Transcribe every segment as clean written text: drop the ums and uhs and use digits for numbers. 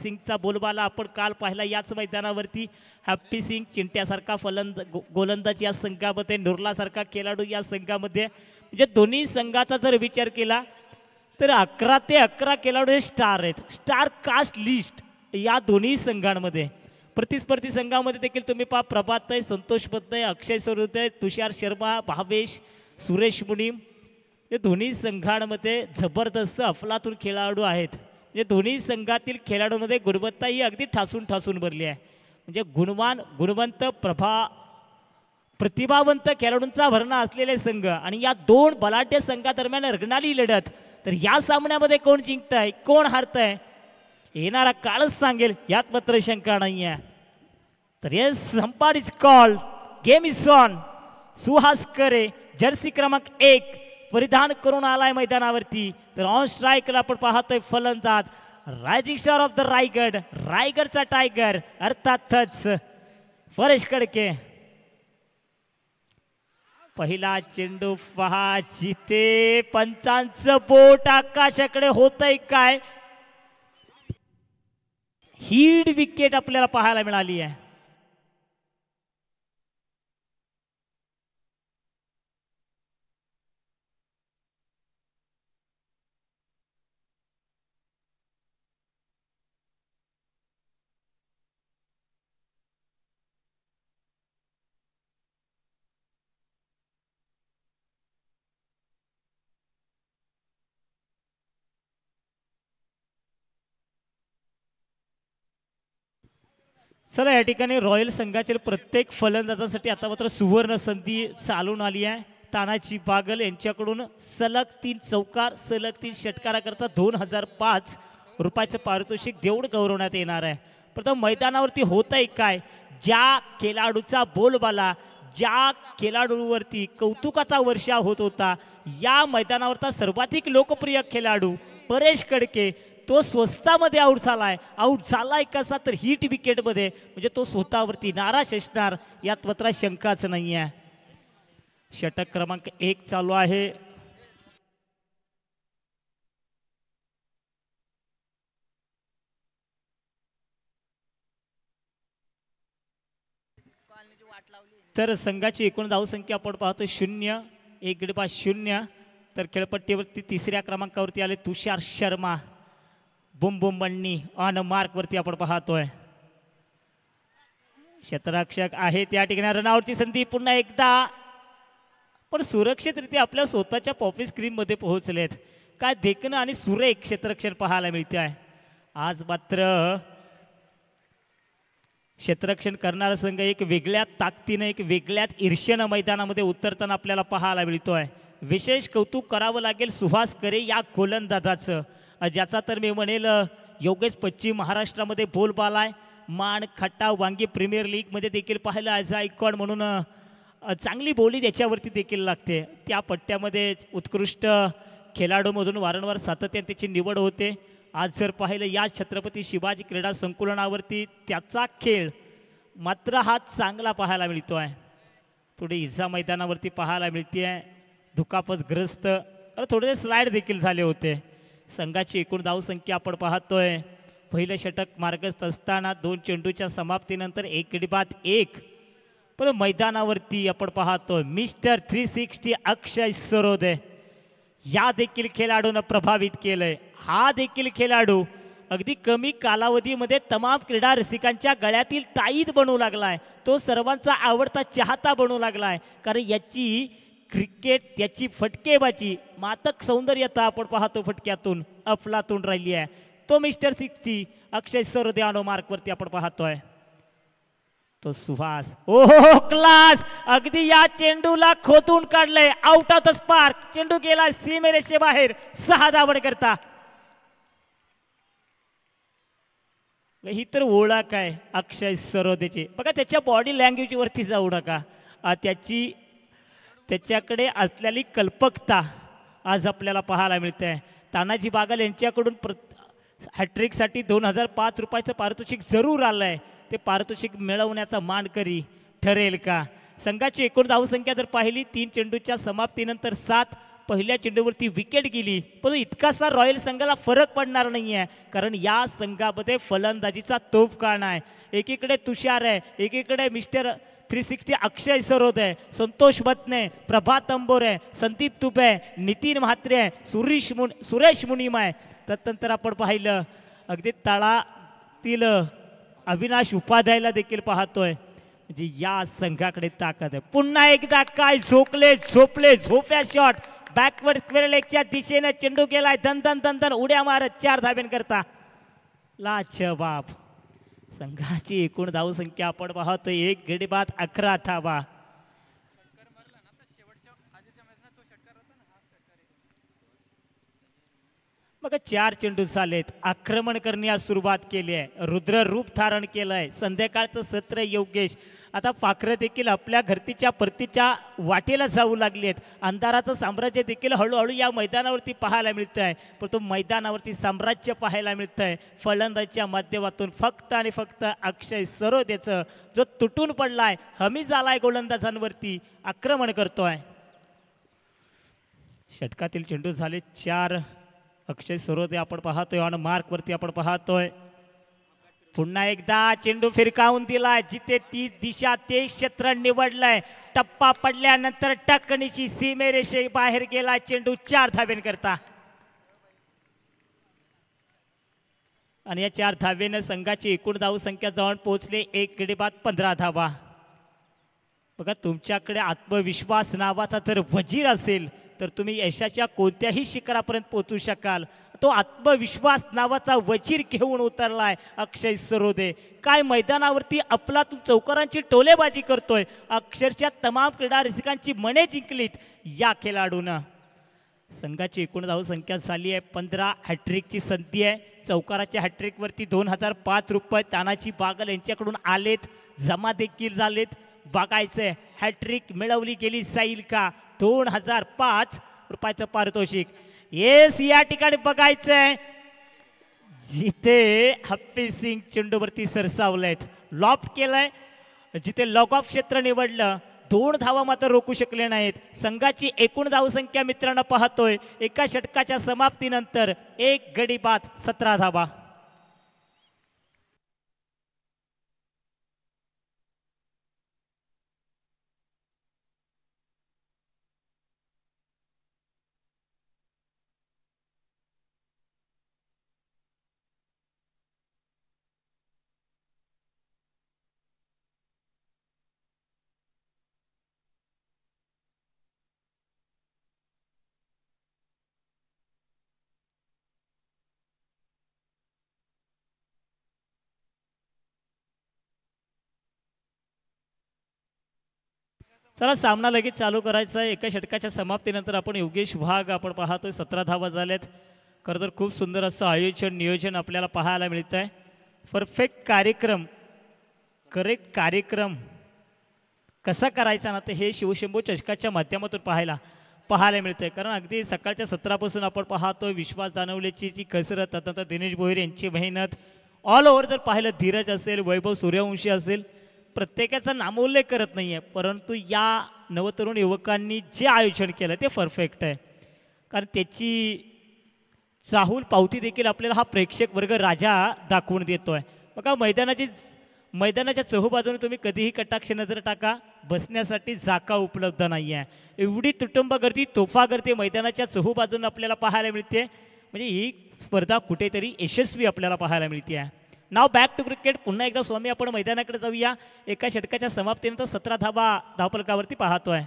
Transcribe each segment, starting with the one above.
सिंगचा बोलबाला आपण काल पाहिला याच मैदानावरती. हॅप्पी सिंग चिंट्यासारखा गोलंदाज या संघामध्ये, नुरलासारखा खेळाडू या संघामध्ये. म्हणजे दोन्ही संघाचा जर विचार केला तर 11 ते 11 खेळाडू हे स्टार आहेत. स्टार कास्ट लिस्ट या दोन्ही संघांमध्ये. प्रतिस्पर्धी संघामध्ये देखील तुम्ही पहा प्रभात आहे, संतोष पत्ते, अक्षय सरोदे, तुषार शर्मा, भावेश, सुरेश मुनीम हे दोन्ही संघांमध्ये जबरदस्त अफलातून खेळाडू आहेत. म्हणजे दोन्ही संघातील खेळाडूंमध्ये गुणवत्ता ही अगदी ठासून ठासून भरली आहे. म्हणजे गुणवंत प्रतिभावंत खेळाडूंचा भरणा असलेले संघ आणि या दोन बलाढ्य संघादरम्यान रंगणारी लढत. तर या सामन्यामध्ये कोण जिंकतंय कोण हारतंय येणारा काळच सांगेल, यात मात्र शंका नाही आहे. तर yes, umpire is call, game is on. Suhas करे जर्सी क्रमांक 1 परिधान करून आलाय मैदानावरती. तर ऑन स्ट्राईकला आपण पाहतोय फलंदाज rising star of the Raigad, रायगडचा टायगर अर्थातच परेश कडके. पहिला चेंडू पहा, जिथे पंचांचं बोट आकाशाकडे होतंय काय. हीड विकेट आपल्याला पाहायला मिळाली आहे. चला या ठिकाणी रॉयल संघातील प्रत्येक फलंदाजांसाठी आता मात्र सुवर्ण संधी चालून आली आहे. तानाजी बागल यांच्याकडून सलग 3 चौकार सलग 3 षटकाराकरता 2005 रुपयाचं पारितोषिक देऊन गौरवण्यात येणार आहे. प्रथम मैदानावरती होतंय काय, ज्या खेळाडूचा बोलबाला ज्या खेळाडूवरती कौतुकाचा वर्षाव होत होता, या मैदानावरचा सर्वाधिक लोकप्रिय खेळाडू परेश कडके तो स्वस्तामध्ये आऊट झालाय कसा, तर हिट विकेटमध्ये. म्हणजे तो स्वतःवरती नाराज असणार यात मात्र शंकाच नाही आहे. षटक क्रमांक 1 चालू आहे. तर संघाची एकूण धावसंख्या आपण पाहतो 0, 1 गडी बाद 0. तर खेळपट्टीवरती 3ऱ्या क्रमांकावरती आले तुषार शर्मा. बुम बुम बन्नी ऑन मार्क वरती आपण पाहतोय. क्षेत्ररक्षक आहे त्या ठिकाणी, रनआउटची संधी पुन्हा एकदा, पण सुरक्षितरित्या आपल्या स्वतःच्या पॉपी स्क्रीन मध्ये पोहोचलेत. काय देखणं आणि सुरेख क्षेत्ररक्षण पाहायला मिळते आहे. आज मात्र क्षेत्ररक्षण करणारा संघ एक वेगळ्या ताकदीने एक वेगळ्याच ईर्ष्येने मैदानामध्ये उतरताना आपल्याला पाहायला मिळतोय. विशेष कौतुक करावं लागेल सुहास करे या गोलंदाजाचं, ज्याचा तर मी म्हणेल योगेश पश्चिम महाराष्ट्रामध्ये बोलबाला आहे. मान खटाव वांगी प्रीमियर लीगमध्ये देखील पाहिलं ॲज अ आयकॉन म्हणून चांगली बोली त्याच्यावरती देखील लागते. त्या पट्ट्यामध्ये उत्कृष्ट खेळाडूमधून वारंवार सातत्याने त्याची निवड होते. आज जर पाहिलं या छत्रपती शिवाजी क्रीडा संकुलनावरती त्याचा खेळ मात्र हा चांगला पाहायला मिळतो आहे. थोडी इजा मैदानावरती पाहायला मिळते आहे, दुखापतग्रस्त, थोडे स्लाइड देखील झाले होते. संघाची एकूण धावसंख्या आपण पाहतोय. पहिलं षटक मार्गस्थ असताना 2 चेंडूच्या समाप्तीनंतर 1 गडी बाद 1. पण मैदानावरती आपण पाहतोय मिस्टर 360 अक्षय सरोदे या देखील खेळाडूनं प्रभावित केलंय. हा देखील खेळाडू अगदी कमी कालावधीमध्ये तमाम क्रीडा रसिकांच्या गळ्यातील ताईत बनवू लागलाय. तो सर्वांचा आवडता चाहता बनवू लागलाय, कारण याची क्रिकेट याची फटकेबाजी मातक सौंदर्यता आपण पाहतो फटक्यातून अफलातून राहिली आहे. तो मिस्टर 60 अक्षय सरोदे आनो मार्क वरती आपण पाहतोय. तो सुहास, ओहो क्लास, अगदी या चेंडूला खोदून काढलंय. आउट ऑफ द स्पार्क, चेंडू गेला सीमेरेषे बाहेर 6 धावा करता. ही तर ओळख आहे अक्षय सरोदेची. बघा त्याच्या बॉडी लँग्वेज वरती जाऊ नका, त्याच्याकडे असलेली कल्पकता आज आपल्याला पाहायला मिळते. तानाजी बागल यांच्याकडून हॅट्रिकसाठी 2005 रुपयाचं पारितोषिक जरूर आलंय. ते पारितोषिक मिळवण्याचा मानकरी ठरेल का. संघाची एकूण धावसंख्या जर पाहिली 3 चेंडूच्या समाप्तीनंतर 7, पहिल्या चेंडूवरती विकेट गेली, पण इतकासा रॉयल संघाला फरक पडणार नाही आहे, कारण या संघामध्ये फलंदाजीचा तोफखान आहे. एकीकडे तुषार आहे, एकीकडे मिस्टर 360 अक्षय सरोद आहे, संतोष बत्ने, प्रभात अंबोर आहे, संदीप तुपे आहे, नितीन म्हात्रे आहे, सुरेश मुनीम आहे. त्यानंतर आपण पाहिलं अगदी तळातील अविनाश उपाध्यायला देखील पाहतोय. म्हणजे या संघाकडे ताकद आहे. पुन्हा एकदा काय झोप्या शॉट बॅकवर्ड स्क्वेअर लेगच्या दिशेने चेंडू गेलाय, दन उड्या मारत 4 धाब्यांकरता लाजवाब. संघाची एकूण धावसंख्या आपण पाहतो 1 गडी बाद 11 धावा. मग 4 चेंडू झालेत, आक्रमण करण्यास सुरुवात केली आहे, रुद्र रूप धारण केलंय. संध्याकाळचं सत्र योगेश. आता पाखरं देखील आपल्या घरतीच्या परतीच्या वाटेला जाऊ लागली आहेत. अंधाराचं साम्राज्य देखील हळूहळू या मैदानावरती पाहायला मिळतं आहे, पण तो मैदानावरती साम्राज्य पाहायला मिळतं आहे फलंदाजीच्या माध्यमातून. फक्त आणि फक्त अक्षय सरोदेचं जो तुटून पडलाय, हमी झालाय गोलंदाजांवरती, आक्रमण करतोय. षटकातील चेंडू झाले 4. अक्षय सरोदे आपण पाहतोय ऑन मार्कवरती आपण पाहतोय. पुन्हा एकदा चेंडू फिरकावून दिलाय, जिथे ती दिशा ते क्षेत्र निवडलंय. टप्पा पडल्यानंतर टक्कनीची सीमेरेषे बाहेर गेला चेंडू 4 धाब्यांकरता. आणि या 4 धावेनं संघाची एकूण धावसंख्या जाऊन पोहोचले 1 गडी बाद 15 धावा. बघा, तुमच्याकडे आत्मविश्वास नावाचा जर वजीर असेल तर तुम्ही यशाच्या कोणत्याही शिखरापर्यंत पोहोचू शकाल. तो आत्मविश्वास नावाचा वजीर घेऊन उतरलाय अक्षय सरोदे. काय मैदानावरती अफलातून चौकारांची टोलेबाजी करतोय, अक्षरशः तमाम क्रीडा रसिकांची मने जिंकलीत या खेळाडूनं. संघाची एकूण धावसंख्या झाली आहे 15. हॅट्रिकची संधी आहे. चौकाराच्या हॅट्रिकवरती 2005 रुपये तानाजी बागल यांच्याकडून आलेत, जमा देखील झालेत. बघायचंय हॅट्रिक मिळवली गेली जाईल का. 2005 रुपयाचं पारितोषिक. येस, या ठिकाणी बघायचंय जिथे हप्पी सिंग चेंडूवरती सरसावलेत, लॉफ्ट केलंय, जिथे लॉग ऑफ क्षेत्र निवडलं. 2 धावा मात्र रोखू शकले नाहीत. संघाची एकूण धावसंख्या मित्रांनो पाहतोय एका षटकाच्या समाप्तीनंतर 1 गडी बाद 17 धावा. चला, सामना लगेच चालू करायचा आहे. एका षटकाच्या समाप्तीनंतर आपण योगेश वाघ आपण पाहतोय 17 धावा झाल्यात. खरं तर खूप सुंदर असं आयोजन नियोजन आपल्याला पाहायला मिळतं आहे. परफेक्ट कार्यक्रम, करेक्ट कार्यक्रम कसा करायचा ना, तर हे शिवशंभू चषकाच्या माध्यमातून पाहायला मिळतं आहे. कारण अगदी सकाळच्या सत्रापासून आपण पाहतोय विश्वास दानवलेची जी कसरत, आता दिनेश भोईर यांची मेहनत, ऑल ओव्हर जर पाहिलं धीरज असेल, वैभव सूर्यवंशी असेल, प्रत्येकाचा नामोल्लेख करत नाही आहे, परंतु या नवतरुण युवकांनी जे आयोजन केलं ते परफेक्ट आहे. कारण त्याची चाहूल पावती देखील आपल्याला हा प्रेक्षक वर्ग राजा दाखवून देतो आहे. बघा, मैदानाच्या चहूबाजूने तुम्ही कधीही कटाक्ष नजर टाका, बसण्यासाठी जागा उपलब्ध नाही आहे. एवढी तुटुंब गर्दी, तोफा गर्दी मैदानाच्या चहूबाजूने आपल्याला पाहायला मिळते. म्हणजे ही स्पर्धा कुठेतरी यशस्वी आपल्याला पाहायला मिळते आहे. नाव बॅक टू क्रिकेट. पुन्हा एकदा स्वामी आपण मैदानाकडे जाऊया. एका षटकाच्या समाप्तीनंतर 17 धावा धावफलकावरती पाहतोय.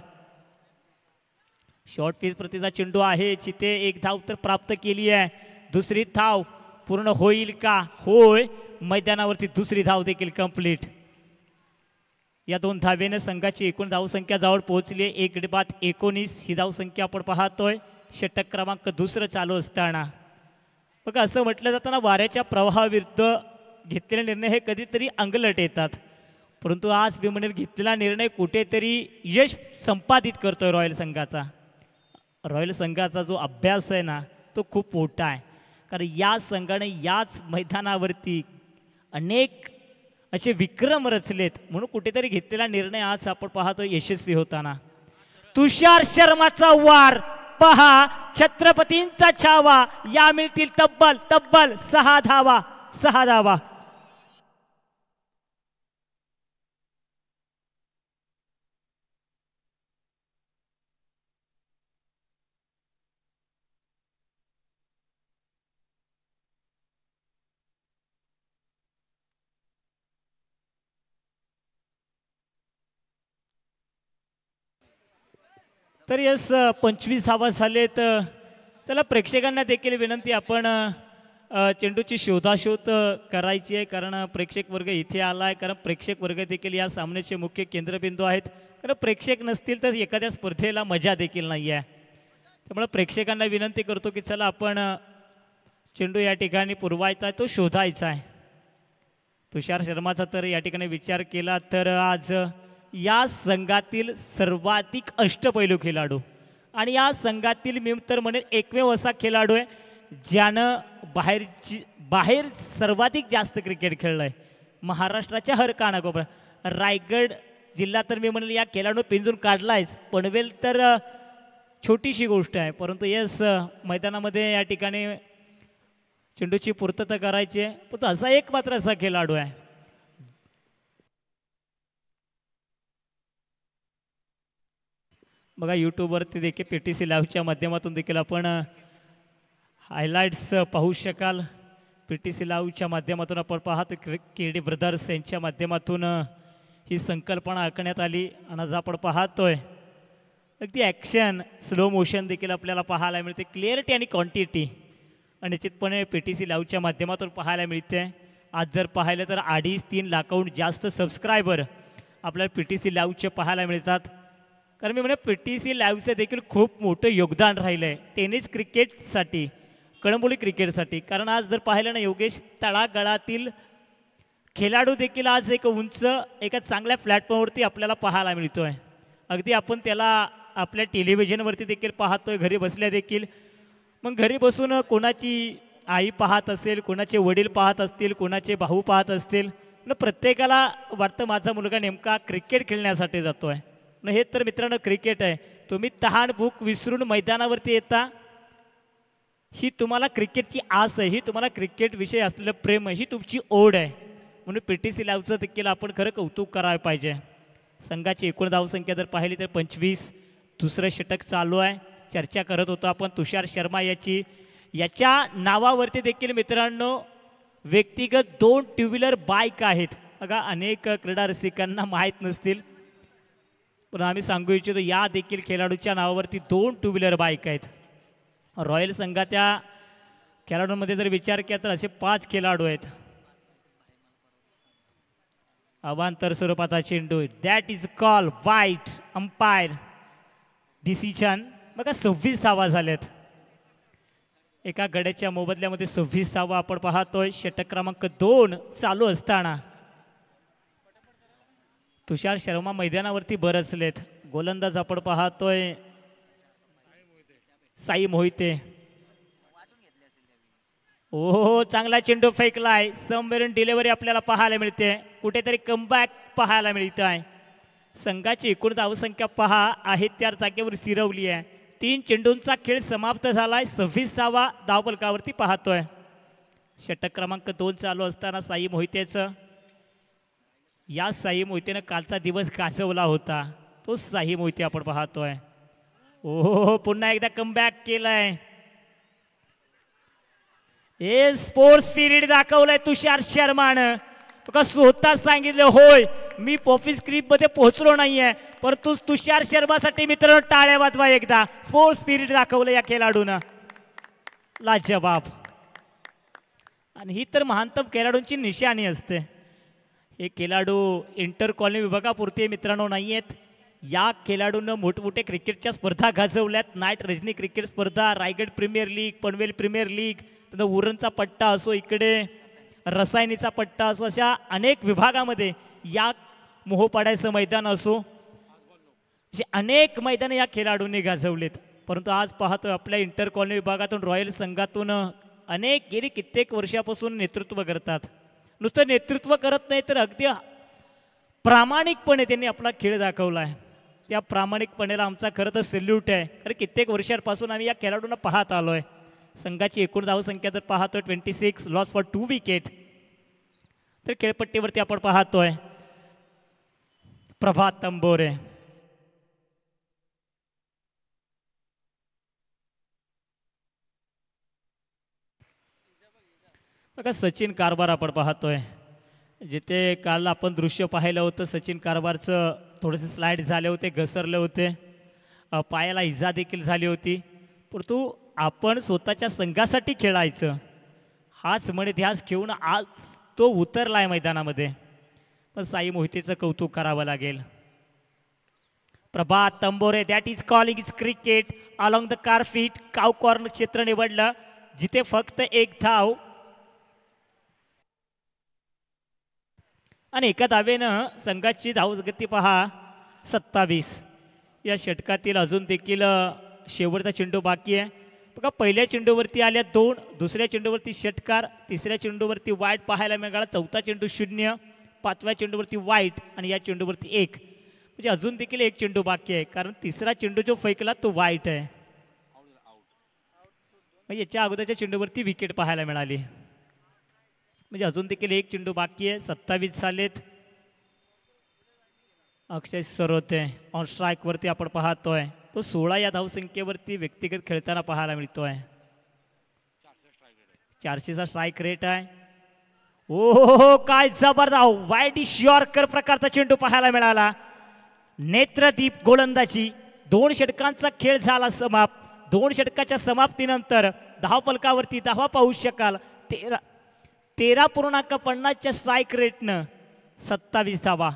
शॉर्ट पीच प्रतीचा चेंडू आहे, जिथे 1 धाव तर प्राप्त केली आहे. दुसरी धाव पूर्ण होईल का? होय, मैदानावरती दुसरी धाव देखील कंप्लीट. या 2 धावेने संघाची एकूण धावसंख्या जवळ पोहोचली आहे 1 गडी बाद 19. ही धावसंख्या आपण पाहतोय षटक क्रमांक 2 चालू असताना. बघा, असं म्हटलं जातं ना, वाऱ्याच्या प्रवाहाविरुद्ध घेतलेले निर्णय हे कधीतरी अंगलट येतात, परंतु आज मी म्हणेल घेतलेला निर्णय कुठेतरी यश संपादित करतोय रॉयल संघाचा. रॉयल संघाचा जो अभ्यास आहे ना, तो खूप मोठा आहे. कारण या संघाने याच मैदानावरती अनेक असे विक्रम रचलेत, म्हणून कुठेतरी घेतलेला निर्णय आज आपण पाहतो यशस्वी होताना. तुषार शर्माचा वार पहा छत्रपतींचा छावा, या मिळतील तब्बल तब्बल 6 धावा, 6 धावा. तर यस 25 धावा झालेत. चला प्रेक्षकांना देखील विनंती, आपण चेंडूची शोधाशोध करायची आहे, कारण प्रेक्षक वर्ग इथे आला आहे, कारण प्रेक्षक वर्ग देखील या सामन्याचे मुख्य केंद्रबिंदू आहेत. कारण प्रेक्षक नसतील तर एखाद्या स्पर्धेला मजा देखील नाही आहे. त्यामुळे प्रेक्षकांना विनंती करतो की चला आपण चेंडू या ठिकाणी पुरवायचा आहे, तो शोधायचा आहे. तुषार शर्माचा तर या ठिकाणी विचार केला तर आज या संघातील सर्वाधिक अष्टपैलू खेळाडू आणि या संघातील मी तर म्हणेन एकमेव असा खेळाडू आहे ज्यानं बाहेर सर्वाधिक जास्त क्रिकेट खेळलं आहे. महाराष्ट्राच्या हर कानाकोपऱ्यात, रायगड जिल्हा तर मी म्हणेल या खेळाडू पिंजून काढला आहेच. पनवेल तर छोटीशी गोष्ट आहे, परंतु यस मैदानामध्ये या ठिकाणी चेंडूची पूर्तता करायची आहे. पण असा एक मात्र असा खेळाडू आहे. बघा यूट्यूबवरती देखील PTC लाईव्हच्या माध्यमातून देखील आपण हायलाइट्स पाहू शकाल. PTC लाईव्हच्या माध्यमातून आपण पाहतो KD ब्रदर्स यांच्या माध्यमातून ही संकल्पना आखण्यात आली आणि आज आपण पाहतोय अगदी ॲक्शन स्लो मोशन देखील आपल्याला पाहायला मिळते. क्लिअरिटी आणि क्वांटिटी निश्चितपणे PTC लाईव्हच्या माध्यमातून पाहायला मिळते. आज जर पाहिलं तर 2.5-3 लाखाहून जास्त सबस्क्रायबर आपल्याला PTC लाईव्हचे पाहायला मिळतात. कारण मी म्हणेन PTC लाईव्हचं देखील खूप मोठं योगदान राहिलं आहे टेनिस क्रिकेटसाठी, कळंबोली क्रिकेटसाठी. कारण आज जर पाहिलं ना योगेश, तळागाळातील खेळाडू देखील आज एक उंच एका चांगल्या प्लॅटफॉर्मवरती आपल्याला पाहायला मिळतो आहे. अगदी आपण त्याला आपल्या टेलिव्हिजनवरती देखील पाहतोय घरी बसल्या देखील. मग घरी बसून कोणाची आई पाहत असेल, कोणाचे वडील पाहत असतील, कोणाचे भाऊ पाहत असतील, प्रत्येकाला वाटतं माझा मुलगा नेमका क्रिकेट खेळण्यासाठी जातो आहे. हे तर मित्रांनो क्रिकेट आहे. तुम्ही तहान भूक विसरून मैदानावरती येता, ही तुम्हाला क्रिकेटची आस आहे, ही तुम्हाला क्रिकेट विषयी असलेलं प्रेम आहे, ही तुमची ओढ आहे. म्हणून PTC लाईव्हचं देखील आपण खरं कौतुक करायला पाहिजे. संघाची एकूण धावसंख्या जर पाहिली तर 25, दुसरं षटक चालू आहे. चर्चा करत होतो आपण तुषार शर्मा याची, याच्या नावावरती देखील मित्रांनो व्यक्तिगत 2 टू व्हीलर बाईक आहेत. बघा अनेक क्रीडा रसिकांना माहीत नसतील, पण आम्ही सांगू इच्छितो या देखील खेळाडूच्या नावावरती 2 टू व्हीलर बाईक आहेत. रॉयल संघाच्या खेळाडूंमध्ये जर विचार केला तर असे 5 खेळाडू आहेत. अवांतर स्वरूपाचा चेंडू, दॅट इज कॉल वाईट अंपायर डिसिजन. बघा 26 धावा झाल्यात एका गड्याच्या मोबदल्यामध्ये. 26 धावा आपण पाहतोय. षटक क्रमांक 2 चालू असताना तुषार शर्मा मैदानावरती बरसलेत. गोलंदाज आपण पाहतोय साई मोहिते. ओ चांगला चेंडू फेकलाय, समवेरून डिलिव्हरी आपल्याला पाहायला मिळते. कुठेतरी कमबॅक पाहायला मिळत आहे. संघाची एकूण धावसंख्या पहा आहे त्या जागेवर स्थिरवली आहे. 3 चेंडूंचा खेळ समाप्त झालाय. 26 धावा धावफलकावरती पाहतोय. षटक क्रमांक 2 चालू असताना साई मोहितेचं, या साई मोहितेनं कालचा दिवस गाजवला होता, तो साई मोहिते आपण पाहतोय. ओ पुन्हा एकदा कमबॅक केलाय. हे स्पोर्ट्स स्पिरिट दाखवलंय तुषार शर्मानं. तुका स्वतः सांगितलं होय मी ऑफिस स्क्रीप मध्ये पोहोचलो नाहीये, परंतु तुषार शर्मासाठी मित्रांनो टाळ्या वाजवा एकदा. स्पोर्ट्स स्पिरिट दाखवलं या खेळाडूनं, लाजवाब. आणि ही तर महानतम खेळाडूंची निशाणी असते. हे खेळाडू इंटर कॉलनी विभागापुरते मित्रांनो नाही आहेत. या खेळाडूंना मोठमोठे क्रिकेटच्या स्पर्धा गाजवल्यात. नाईट रजनी क्रिकेट स्पर्धा, Raigad premier league, Panvel premier league, तर उरणचा पट्टा असो, इकडे रसायनीचा पट्टा असो, अशा अनेक विभागामध्ये या मोहपाड्याचं मैदान असो, असे अनेक मैदाने या खेळाडूंनी गाजवलेत. परंतु आज पाहतोय आपल्या इंटर कॉलनी विभागातून रॉयल संघातून अनेक गेली कित्येक वर्षापासून नेतृत्व करतात. नुसतं नेतृत्व करत नाही तर अगदी प्रामाणिकपणे त्यांनी आपला खेळ दाखवला आहे. त्या प्रामाणिकपणेला आमचा खरं तर सल्यूट आहे. कारण कित्येक वर्षांपासून आम्ही या खेळाडूंना पाहत आलो आहे. संघाची एकूण धावसंख्या जर पाहतोय 26, लॉस फॉर 2 विकेट. तर खेळपट्टीवरती आपण पाहतोय प्रभात तंबोरे. बघा सचिन कारभार आपण पाहतोय. जिथे काल आपण दृश्य पाहिलं होतं सचिन कारभारचं थोडेसे स्लाईड झाले होते, घसरले होते, पायाला इजा देखील झाली होती. परंतु आपण स्वतःच्या संघासाठी खेळायचं हाच म्हणे ध्यास घेऊन आज तो उतरला आहे मैदानामध्ये. पण साई मोहितेचं कौतुक करावं लागेल. Prabhat Tambore that is calling is cricket along the carpet. Cow corner क्षेत्र निवडलं जिथे फक्त एक धाव आणि एका धावेनं संघाची धावगती पहा 27. या षटकातील अजून देखील शेवटचा चेंडू बाकी आहे. बघा पहिल्या चेंडूवरती आल्या 2, दुसऱ्या चेंडूवरती षटकार, तिसऱ्या चेंडूवरती वाईट पाहायला मिळाला, चौथा चेंडू 0, 5व्या चेंडूवरती वाईट आणि या चेंडूवरती 1. म्हणजे अजून देखील एक चेंडू बाकी आहे कारण तिसरा चेंडू जो फेकला तो वाईट आहे. याच्या अगोदरच्या चेंडूवरती विकेट पाहायला मिळाली. म्हणजे अजून देखील एक चेंडू बाकी आहे. 27 झालेत. अक्षय सरोते ऑन स्ट्राईकवरती आपण पाहतोय तो 16 या धावसंख्येवरती व्यक्तिगत खेळताना पाहायला मिळतोय. 400चा स्ट्राईक रेट आहे. ओ काय जबरदस्त वाईट यॉर्कर प्रकारचा चेंडू पाहायला मिळाला. नेत्रदीप गोलंदाजी. 2 षटकांचा खेळ झाला समाप्त. 2 षटकाच्या समाप्तीनंतर धावफलकावरती धावा पाहू शकाल. 13.50च्या स्ट्राईक रेटनं 27 धावा.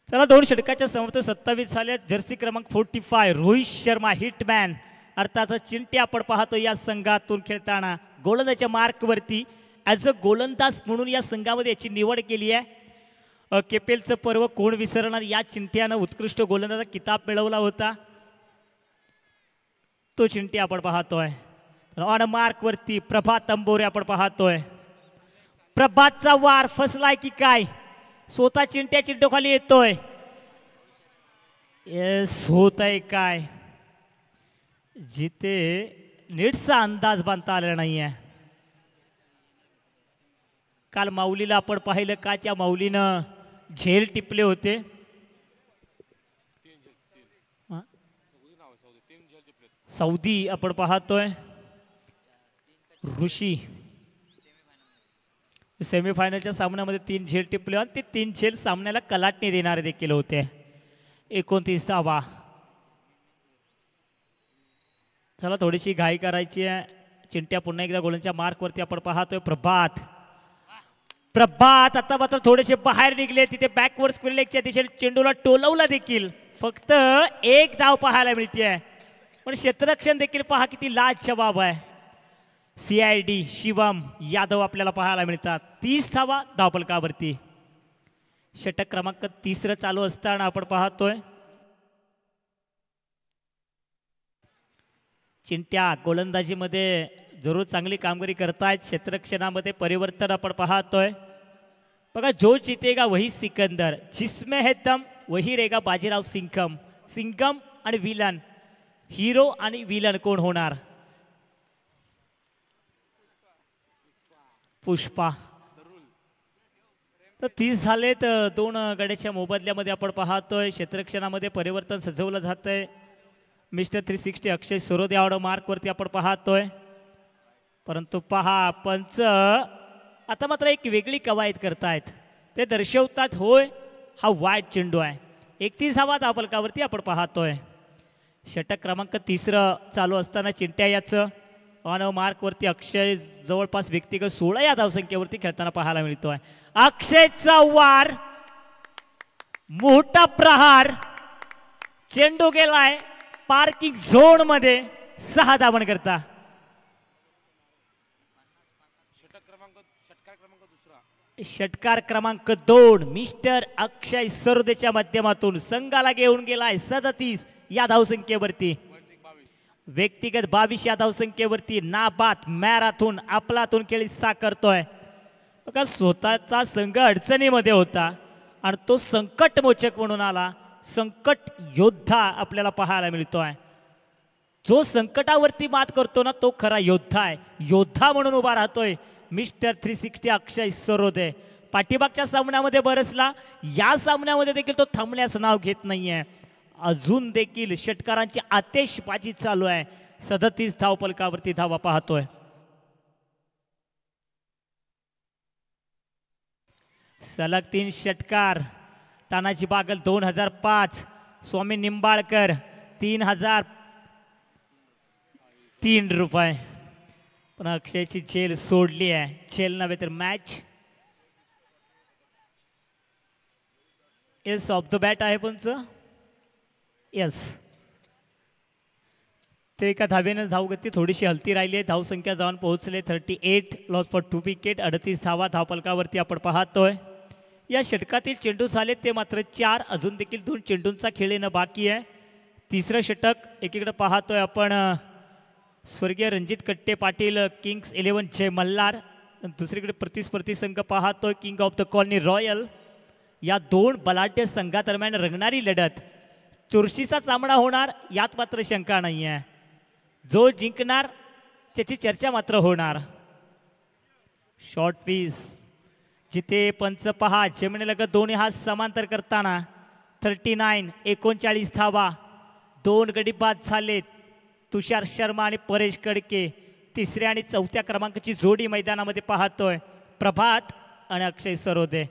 चला 2 षटकाच्या समाप्त 27 झाल्या. जर्सी क्रमांक 45 रोहित शर्मा हिटमॅन अर्थाचा चिंट्या आपण पाहतो या संघातून खेळताना गोलंदाजच्या मार्कवरती ॲज अ गोलंदाज म्हणून या संघामध्ये याची निवड केली आहे. केपेलचं पर्व कोण विसरणार. या चिंट्यानं उत्कृष्ट गोलंदाजा किताब मिळवला होता. तो चिंट्या आपण पाहतोय. ऑन मार्कवरती प्रभात तंबोरे आपण पाहतोय. प्रभातचा वार फसलाय की काय. स्वतः चिंट्या चिंटो खाली येतोय. होत आहे काय जिथे नीटचा अंदाज बांधता आलेला नाहीये. काल माऊलीला आपण पाहिलं का त्या माऊलीनं झेल टिपले होते. सौदी आपण पाहतोय. ऋषी सेमीफायनलच्या सामन्यामध्ये 3 झेल टिपले आणि ते 3 झेल सामन्याला कलाटणी देणारे देखील होते. 29 धावा. चला थोडीशी घाई करायची आहे. चिंट्या पुन्हा एकदा गोलांच्या मार्कवरती आपण पाहतोय. प्रभात आता मात्र थोडेसे बाहेर निघले. तिथे बॅकवर्ड स्क्वेअर लेगच्या दिशेने चेंडूला टोलवला देखील. फक्त 1 धाव पाहायला मिळते. पण क्षेत्ररक्षण देखील पहा किती लाजवाब आहे. CID शिवम यादव आपल्याला पाहायला मिळतात. 30 धावा धावफलकावरती. षटक क्रमांक 3 चालू असताना आपण पाहतोय चिंट्या गोलंदाजीमध्ये जरूर चांगली कामगिरी करतायत. क्षेत्ररक्षणामध्ये परिवर्तन आपण पाहतोय. बघा जो जीतेगा वही सिकंदर, जिसमें है दम वही रहेगा बाजीराव सिंघम. सिंघम आणि विलन, हिरो आणि विलन कोण होणार. पुष्पा. तर 30 झालेत. 2 गड्याच्या मोबदल्यामध्ये आपण पाहतोय क्षेत्ररक्षणामध्ये परिवर्तन सजवलं जातंय. मिस्टर 360 अक्षय सरोदे आवड मार्कवरती आपण पाहतोय. परंतु पहा पंच आता मात्र एक वेगळी कवायत करतायत. ते दर्शवतात होय हा वाईट चेंडू आहे. 31 धावा धावफलकावरती आपण पाहतोय. षटक क्रमांक 3 चालू असताना चिंट्या याचं ऑन मार्कवरती अक्षय जवळपास व्यक्तिगत 16 या धावसंख्येवरती खेळताना पाहायला मिळतोय. अक्षयचा वार, मोठा प्रहार, चेंडू गेलाय पार्किंग झोन मध्ये, 6 धावन करता. षटकार क्रमांक 2 मिस्टर अक्षय सरोदेच्या माध्यमातून संघाला घेऊन गेलाय 37 या धावसंख्येवरती. व्यक्तिगत 22 या धावसंख्येवरती नाबाद मॅरेथॉन आपलातून खेळी साकारतोय. बघा स्वतःचा संघ अडचणीमध्ये होता आणि तो संकटमोचक म्हणून आला. संकट योद्धा आपल्याला पाहायला मिळतोय. जो संकटावरती मात करतो ना तो खरा योद्धा आहे. योद्धा म्हणून उभा राहतोय मिस्टर 360 अक्षय सरोदे. पाठीमागच्या सामन्यामध्ये बरसला, या सामन्यामध्ये देखील तो थांबण्याचं नाव घेत नाहीये. अजून देखील षटकारांची आतिषबाजी चालू आहे. 37 धावफलकावरती धावा पाहतोय. सलग 3 षटकार. तानाजी बागल 2005, स्वामी निंबाळकर 3003 रुपये. पण अक्षयची झेल सोडली आहे. झेल नव्हे तर match. Yes of the bat आहे पंच. येस, ते एका धावेनं धावगती थोडीशी हलती राहिली आहे. धावसंख्या जाऊन पोहोचले 38. Loss for 2 wicket. 38 धावा धावफलकावरती आपण पाहतोय. या षटकातील चेंडू झाले ते मात्र 4. अजून देखील 2 चेंडूंचा खेळ येणं बाकी आहे. तिसरं षटक एकीकडे पाहतोय आपण स्वर्गीय रणजित कट्टे पाटील किंग्स 11 जय मल्हार. दुसरीकडे प्रतिस्पर्धी संघ पाहतोय king of the colony royal. या 2 बलाढ्य संघादरम्यान रंगणारी लढत. चुरशीचा सामना होणार यात मात्र शंका नाही आहे. जो जिंकणार त्याची चर्चा मात्र होणार. शॉर्ट पीस जिथे पंच पहा जमिनीलगत दोन्ही हात समांतर करताना 39 39 धावा. 2 गडी बाद झालेत. तुषार शर्मा आणि परेश कडके. 3ऱ्या आणि 4थ्या क्रमांकाची जोडी मैदानामध्ये पाहतोय प्रभात आणि अक्षय सरोदे.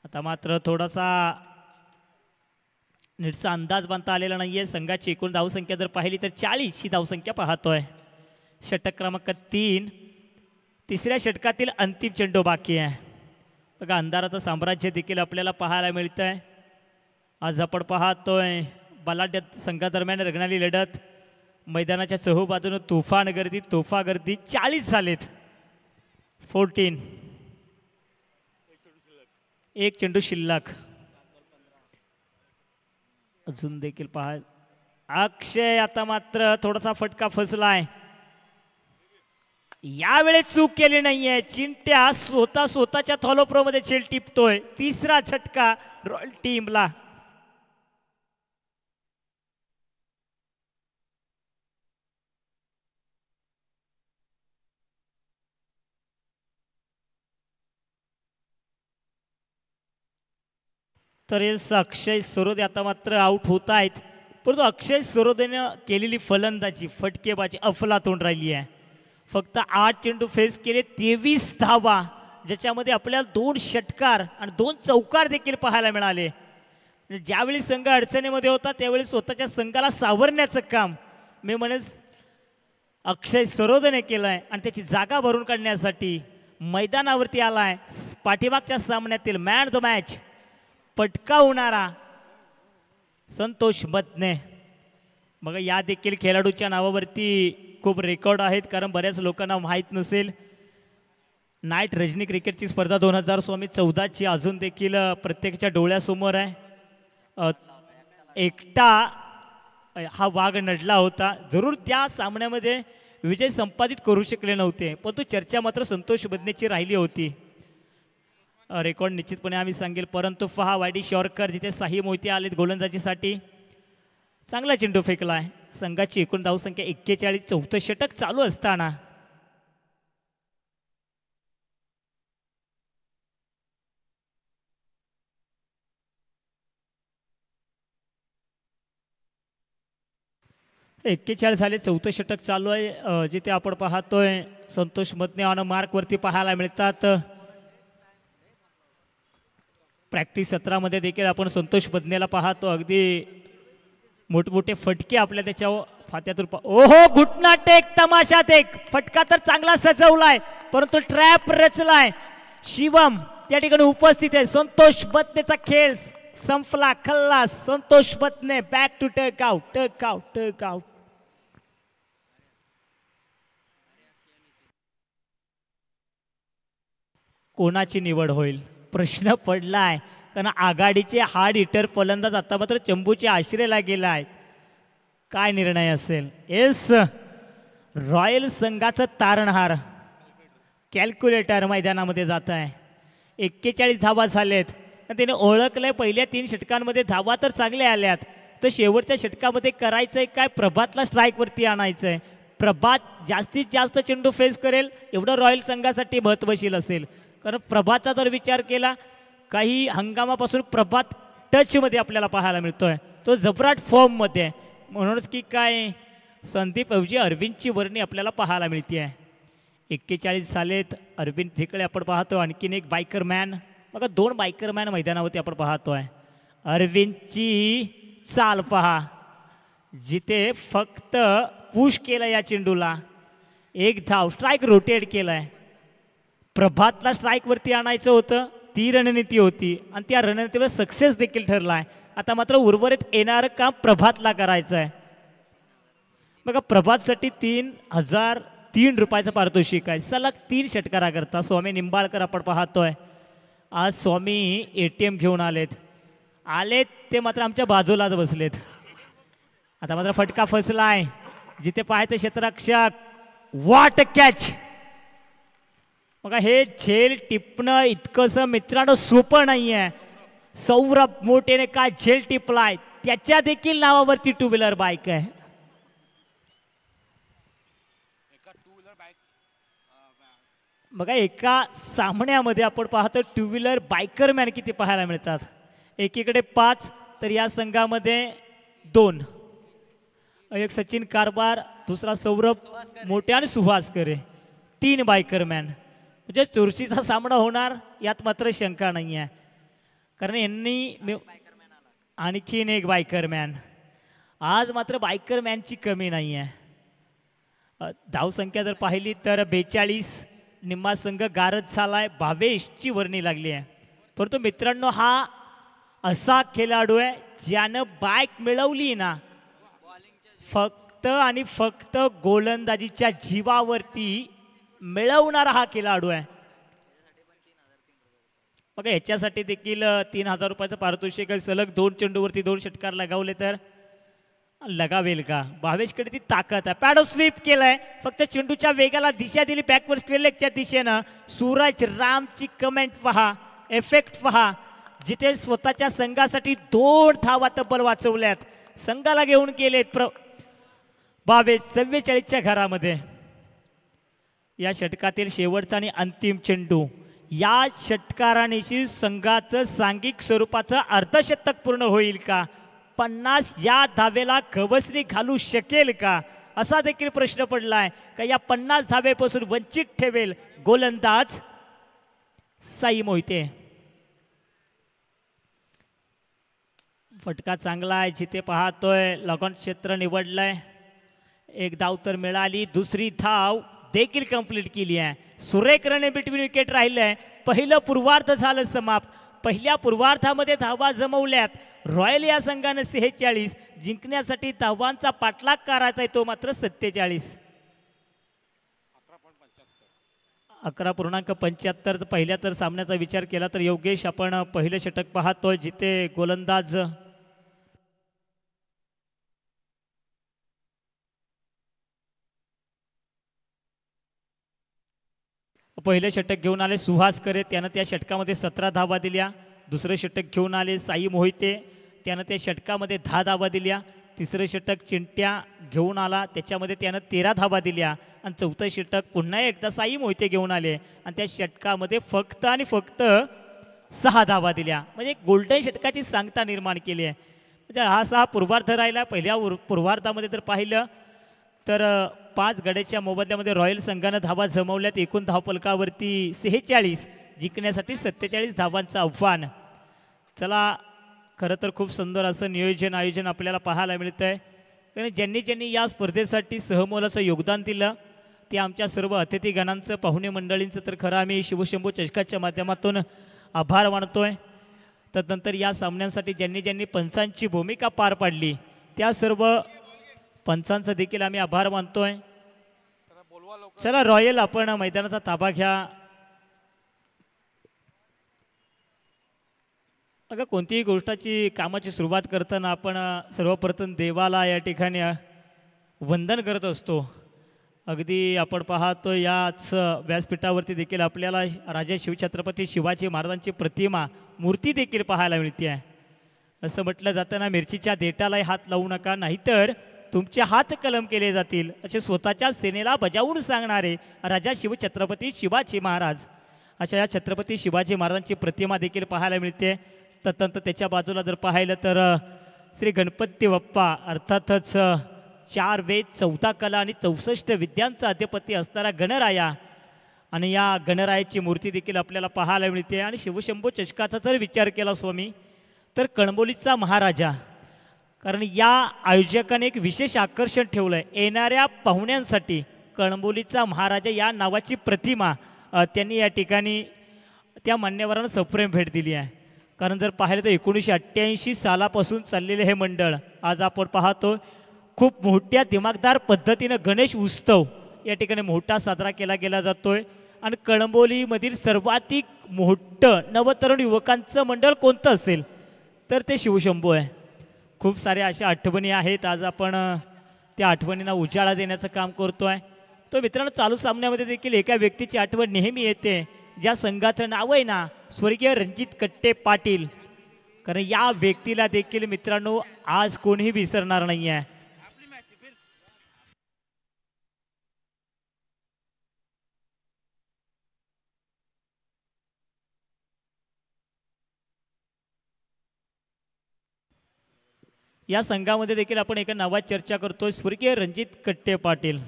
आता मात्र थोडासा नीटचा अंदाज बांधता आलेला नाहीये. संघाची एकूण धावसंख्या जर पाहिली तर 40 ही धावसंख्या पाहतोय. षटक क्रमांक 3. 3ऱ्या षटकातील अंतिम चेंडू बाकी आहे. बघा अंधाराचं साम्राज्य देखील आपल्याला पाहायला मिळतंय. आज आपण पाहतोय बलाढ्य संघादरम्यान रंगणारी लढत. मैदानाच्या चहूबाजूनं तुफान गर्दी, तोफा गर्दी. 40 झालेत. 14. एक चेंडू शिल्लक. अजून देखील पहा अक्षय आता मात्र थोडासा फटका फसलाय. यावेळेस चूक केली नाहीये. चिंट्या स्वतःच्या थॉलोप्रो मध्ये झेल टिपतोय. 3रा झटका रॉयल टीमला. तर अक्षय सरोदे आता मात्र आउट होत आहेत. परंतु अक्षय सरोदेनं केलेली फलंदाजी, फटकेबाजी अफलातून राहिली आहे. फक्त 8 चेंडू फेस केले, 23 धावा, ज्याच्यामध्ये आपल्याला 2 षटकार आणि 2 चौकार देखील पाहायला मिळाले. ज्यावेळी संघ अडचणीमध्ये होता त्यावेळी स्वतःच्या संघाला सावरण्याचं काम मी म्हणेन अक्षय सरोदेने केलं आहे. आणि त्याची जागा भरून काढण्यासाठी मैदानावरती आलाय. पाठीमागच्या सामन्यातील मॅन ऑफ द मॅच पटकावणारा संतोष मदने. बघा या देखील खेळाडूच्या नावावरती खूप रेकॉर्ड आहेत. कारण बऱ्याच लोकांना माहीत नसेल नाईट रजनी क्रिकेटची स्पर्धा 2014ची अजून देखील प्रत्येकाच्या डोळ्यासमोर आहे. एकटा हा वाघ नडला होता. जरूर त्या सामन्यामध्ये विजय संपादित करू शकले नव्हते, परंतु चर्चा मात्र संतोष मदनेची राहिली होती. रेकॉर्ड निश्चितपणे आम्ही सांगेल. परंतु पहा वायडी शॉर्कर जिथे साही मोहिते आलेत गोलंदाजीसाठी. चांगला चेंडू फेकलाय. संघाची एकूण धावसंख्या 41. 4थं षटक चालू असताना झाले. 4थं षटक चालू आहे. जिथे आपण पाहतोय संतोष मदने ऑन मार्कवरती पाहायला मिळतात. प्रॅक्टिस सत्रामध्ये देखील आपण संतोष मदनेला पाहतो. अगदी मोठमोठे फटके आपल्या त्याच्यावर फात्यातून ओहो घुटना टेक तमाशा टेक फटका तर चांगला सजवलाय परंतु ट्रॅप रचलाय. शिवम त्या ठिकाणी उपस्थित आहे. संतोष बत्नेचा खेळ संपला खल्लास. संतोष बत्ने बॅक टू टक आउट टक आउट टक आउट. कोणाची निवड होईल प्रश्न पडलाय कारण आघाडीचे हार्ड हिटर फलंदाज आता मात्र चंबूचे आश्रयला गेला आहे. काय निर्णय असेल. येस रॉयल संघाचं तारणहार कॅल्क्युलेटर मैदानामध्ये जात आहे. 41 धावा झालेत. त्याने ओळखलंय पहिल्या 3 षटकांमध्ये धावा तर चांगल्या आल्यात तर शेवटच्या षटकामध्ये करायचंय काय प्रभातला स्ट्राईकवरती आणायचंय. प्रभात जास्तीत जास्त चेंडू फेस करेल एवढं रॉयल संघासाठी महत्त्वशील असेल. कारण प्रभातचा जर विचार केला काही हंगामापासून प्रभात टचमध्ये आपल्याला पाहायला मिळतोय. तो जबराट फॉर्ममध्ये आहे. म्हणूनच की काय संदीप ऐवजी अरविंदची वर्णी आपल्याला पाहायला मिळते आहे. 41 झालेत. अरविंद ठिकळे आपण पाहतो. आणखीन एक बायकर मॅन बघा 2 बायकर मॅन मैदानावरती आपण पाहतोय. अरविंदची चाल पहा जिथे फक्त पुश केलं या चेंडूला 1 धाव स्ट्राईक रोटेट केलाय. प्रभातला स्ट्राईकवरती आणायचं होतं ती रणनीती होती आणि त्या रणनीतीवर सक्सेस देखील ठरलाय. आता मात्र उर्वरित येणारं काम प्रभातला करायचं आहे. बघा प्रभातसाठी 3003 रुपयाचं पारितोषिक आहे. सलग 3 षटकारा करता स्वामी निंबाळकर आपण पाहतोय. आज स्वामी ATM घेऊन आलेत ते मात्र आमच्या बाजूलाच बसलेत. आता मात्र फटका फसलाय जिथे पाहायचं क्षेत्ररक्षक व्हॉट कॅच. बघा हे झेल टिपणं इतकंसं मित्रांनो सोपं नाही आहे. सौरभ मोटेने काय झेल टिपलाय त्याच्या देखील नावावरती 2 व्हीलर बाईक आहे. बघा एका सामन्यामध्ये आपण पाहतो 2 व्हीलर बायकर मॅन किती पाहायला मिळतात. एकीकडे 5 तर या संघामध्ये 2. एक सचिन कारभार दुसरा सौरभ मोटे आणि सुहास करे 3 बायकर मॅन म्हणजे चुरशीचा सामना होणार यात मात्र शंका नाही आहे. कारण यांनी आणखीन एक बायकर मॅन आज मात्र बायकर मॅनची कमी नाही आहे. धावसंख्या जर पाहिली तर 42 निम्मा संघ गारद झालाय. 22ची वर्णी लागली आहे. परंतु मित्रांनो हा असा खेळाडू आहे ज्यानं बाईक मिळवली ना फक्त आणि फक्त गोलंदाजीच्या जीवावरती मिळवणारा हा खेळाडू आहे. बघा ह्याच्यासाठी देखील 3000 रुपयाचं पारितोषिक आहे. सलग 2 चेंडूवरती 2 षटकार लगावले तर लगावेल का. भावेशकडे ती ताकद आहे. पॅडो स्वीप केलाय फक्त चेंडूच्या वेगाला दिशा दिली बॅकवर्ड स्क्वेअर लेगच्या दिशेनं. सूरज रामची कमेंट पहा इफेक्ट पहा जिथे स्वतःच्या संघासाठी 2 धावा तब्बल वाचवल्यात. संघाला घेऊन गेलेत 44च्या घरामध्ये. या षटकातील शेवटचा आणि अंतिम चेंडू या षटकारानिशी संघाचं सांघिक स्वरूपाचं अर्धशतक पूर्ण होईल का. 50 या धावेला खवसणी घालू शकेल का असा देखील प्रश्न पडलाय. का या 50 धावेपासून वंचित ठेवेल गोलंदाज साई मोहिते. फटका चांगला आहे जिथे पाहतोय लगॉन क्षेत्र निवडलंय. 1 धाव तर मिळाली. दुसरी धाव देखील कंप्लीट केली आहे. सुरेख रन बिटवीन विकेट राहिलंय. पहिलं पूर्वार्ध झालं समाप्त. पहिल्या पूर्वार्धामध्ये धावा जमवल्यात. रॉयल या संघाने 46 जिंकण्यासाठी धावांचा पाठलाग करायचा आहे तो मात्र 47. 11.75 पहिल्या तर सामन्याचा विचार केला तर योगेश आपण पहिलं षटक पाहतोय जिथे गोलंदाज पहिलं षटक घेऊन आले सुहास करे त्यानं त्या षटकामध्ये 17 धावा दिल्या. दुसरं षटक घेऊन आले साई मोहिते त्यानं त्या षटकामध्ये 10 धावा दिल्या. तिसरं षटक चिंट्या घेऊन आला त्याच्यामध्ये त्यानं 13 धावा दिल्या. आणि चौथं षटक पुन्हा एकदा साई मोहिते घेऊन आले आणि त्या षटकामध्ये फक्त आणि फक्त 6 धावा दिल्या. म्हणजे गोल्डन षटकाची सांगता निर्माण केली आहे. म्हणजे हा 6 पूर्वार्ध राहिला. पहिल्या पूर्वार्धामध्ये जर पाहिलं तर 5 गड्याच्या मोबदल्यामध्ये रॉयल संघानं धावा जमवल्यात. एकूण धावफलकावरती 46 जिंकण्यासाठी 47 धावांचं आव्हान. चला खरं तर खूप सुंदर असं नियोजन आयोजन आपल्याला पाहायला मिळतंय. कारण ज्यांनी ज्यांनी या स्पर्धेसाठी सहमोलाचं योगदान दिलं ते आमच्या सर्व अतिथीगणांचं पाहुणे मंडळींचं तर खरं आम्ही शिवशंभू चषकाच्या माध्यमातून आभार मानतोय. तदनंतर या सामन्यांसाठी ज्यांनी ज्यांनी पंचांची भूमिका पार पाडली त्या सर्व पंचांचा देखील आम्ही आभार मानतोय. चला रॉयल आपण मैदानाचा ताबा घ्या. अगं कोणतीही गोष्टाची कामाची सुरुवात करताना आपण सर्वप्रथम देवाला या ठिकाणी वंदन करत असतो. अगदी आपण पाहतो याच व्यासपीठावरती देखील आपल्याला राजा शिवछत्रपती शिवाजी महाराजांची प्रतिमा मूर्ती देखील पाहायला मिळते आहे. असं म्हटलं जातं ना, मिरचीच्या देठालाही हात लावू नका नाहीतर तुमचे हात कलम केले जातील, असे स्वतःच्या सेनेला बजावून सांगणारे राजा शिवछत्रपती शिवाजी महाराज. अशा या छत्रपती शिवाजी महाराजांची प्रतिमा देखील पाहायला मिळते. तदनंतर त्याच्या बाजूला जर पाहिलं तर श्री गणपती बाप्पा अर्थातच 4 वेद 14 कला आणि 64 विद्यांचा अधिपती असणारा गणराया आणि या गणरायाची मूर्ती देखील आपल्याला पाहायला मिळते. आणि शिवशंभू चषकाचा जर विचार केला स्वामी तर कणबोलीचा महाराजा, कारण या आयोजकाने एक विशेष आकर्षण ठेवलं आहे येणाऱ्या पाहुण्यांसाठी. कणबोलीचा महाराजा या नावाची प्रतिमा त्यांनी या ठिकाणी त्या मान्यवरांना सप्रेम भेट दिली आहे. कारण जर पाहिलं तर 1988 सालापासून चाललेले हे मंडळ आज आपण पाहतो खूप मोठ्या दिमागदार पद्धतीनं गणेश उत्सव या ठिकाणी मोठा साजरा केला गेला जातोय. आणि कळंबोलीमधील सर्वाधिक मोठं नवतरुण युवकांचं मंडळ कोणतं असेल तर ते शिवशंभू आहे. खूप साऱ्या अशा आठवणी आहेत. आज आपण त्या आठवणींना उजाळा देण्याचं काम करतोय. तो मित्रांनो चालू सामन्यामध्ये देखील एका व्यक्तीची आठवण नेहमी येते, ज्या संघाचं नाव आहे ना स्वर्गीय रणजित कट्टे पाटील. कारण या व्यक्तीला देखील मित्रांनो आज कोणीही विसरणार नाही आहे. या संघामध्ये देखील आपण एका नावात चर्चा करतोय, स्वर्गीय रणजित कट्टे पाटील.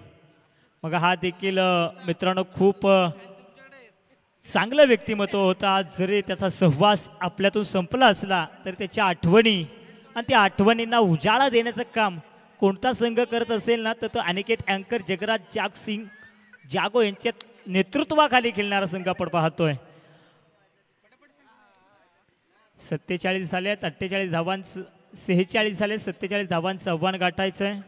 मग हा देखील मित्रांनो खूप चांगलं व्यक्तिमत्व होता. जरी त्याचा सहवास आपल्यातून संपला असला तरी त्याच्या आठवणी आणि त्या आठवणींना उजाळा देण्याचं काम कोणता संघ करत असेल ना तर तो अनिकेत अँकर जगराज जागसिंग जागो यांच्या नेतृत्वाखाली खेळणारा संघ आपण पाहतोय. 47 झाले, 48 धावांचं 46 झाले, 47 धावांचं आव्हान गाठायचं आहे.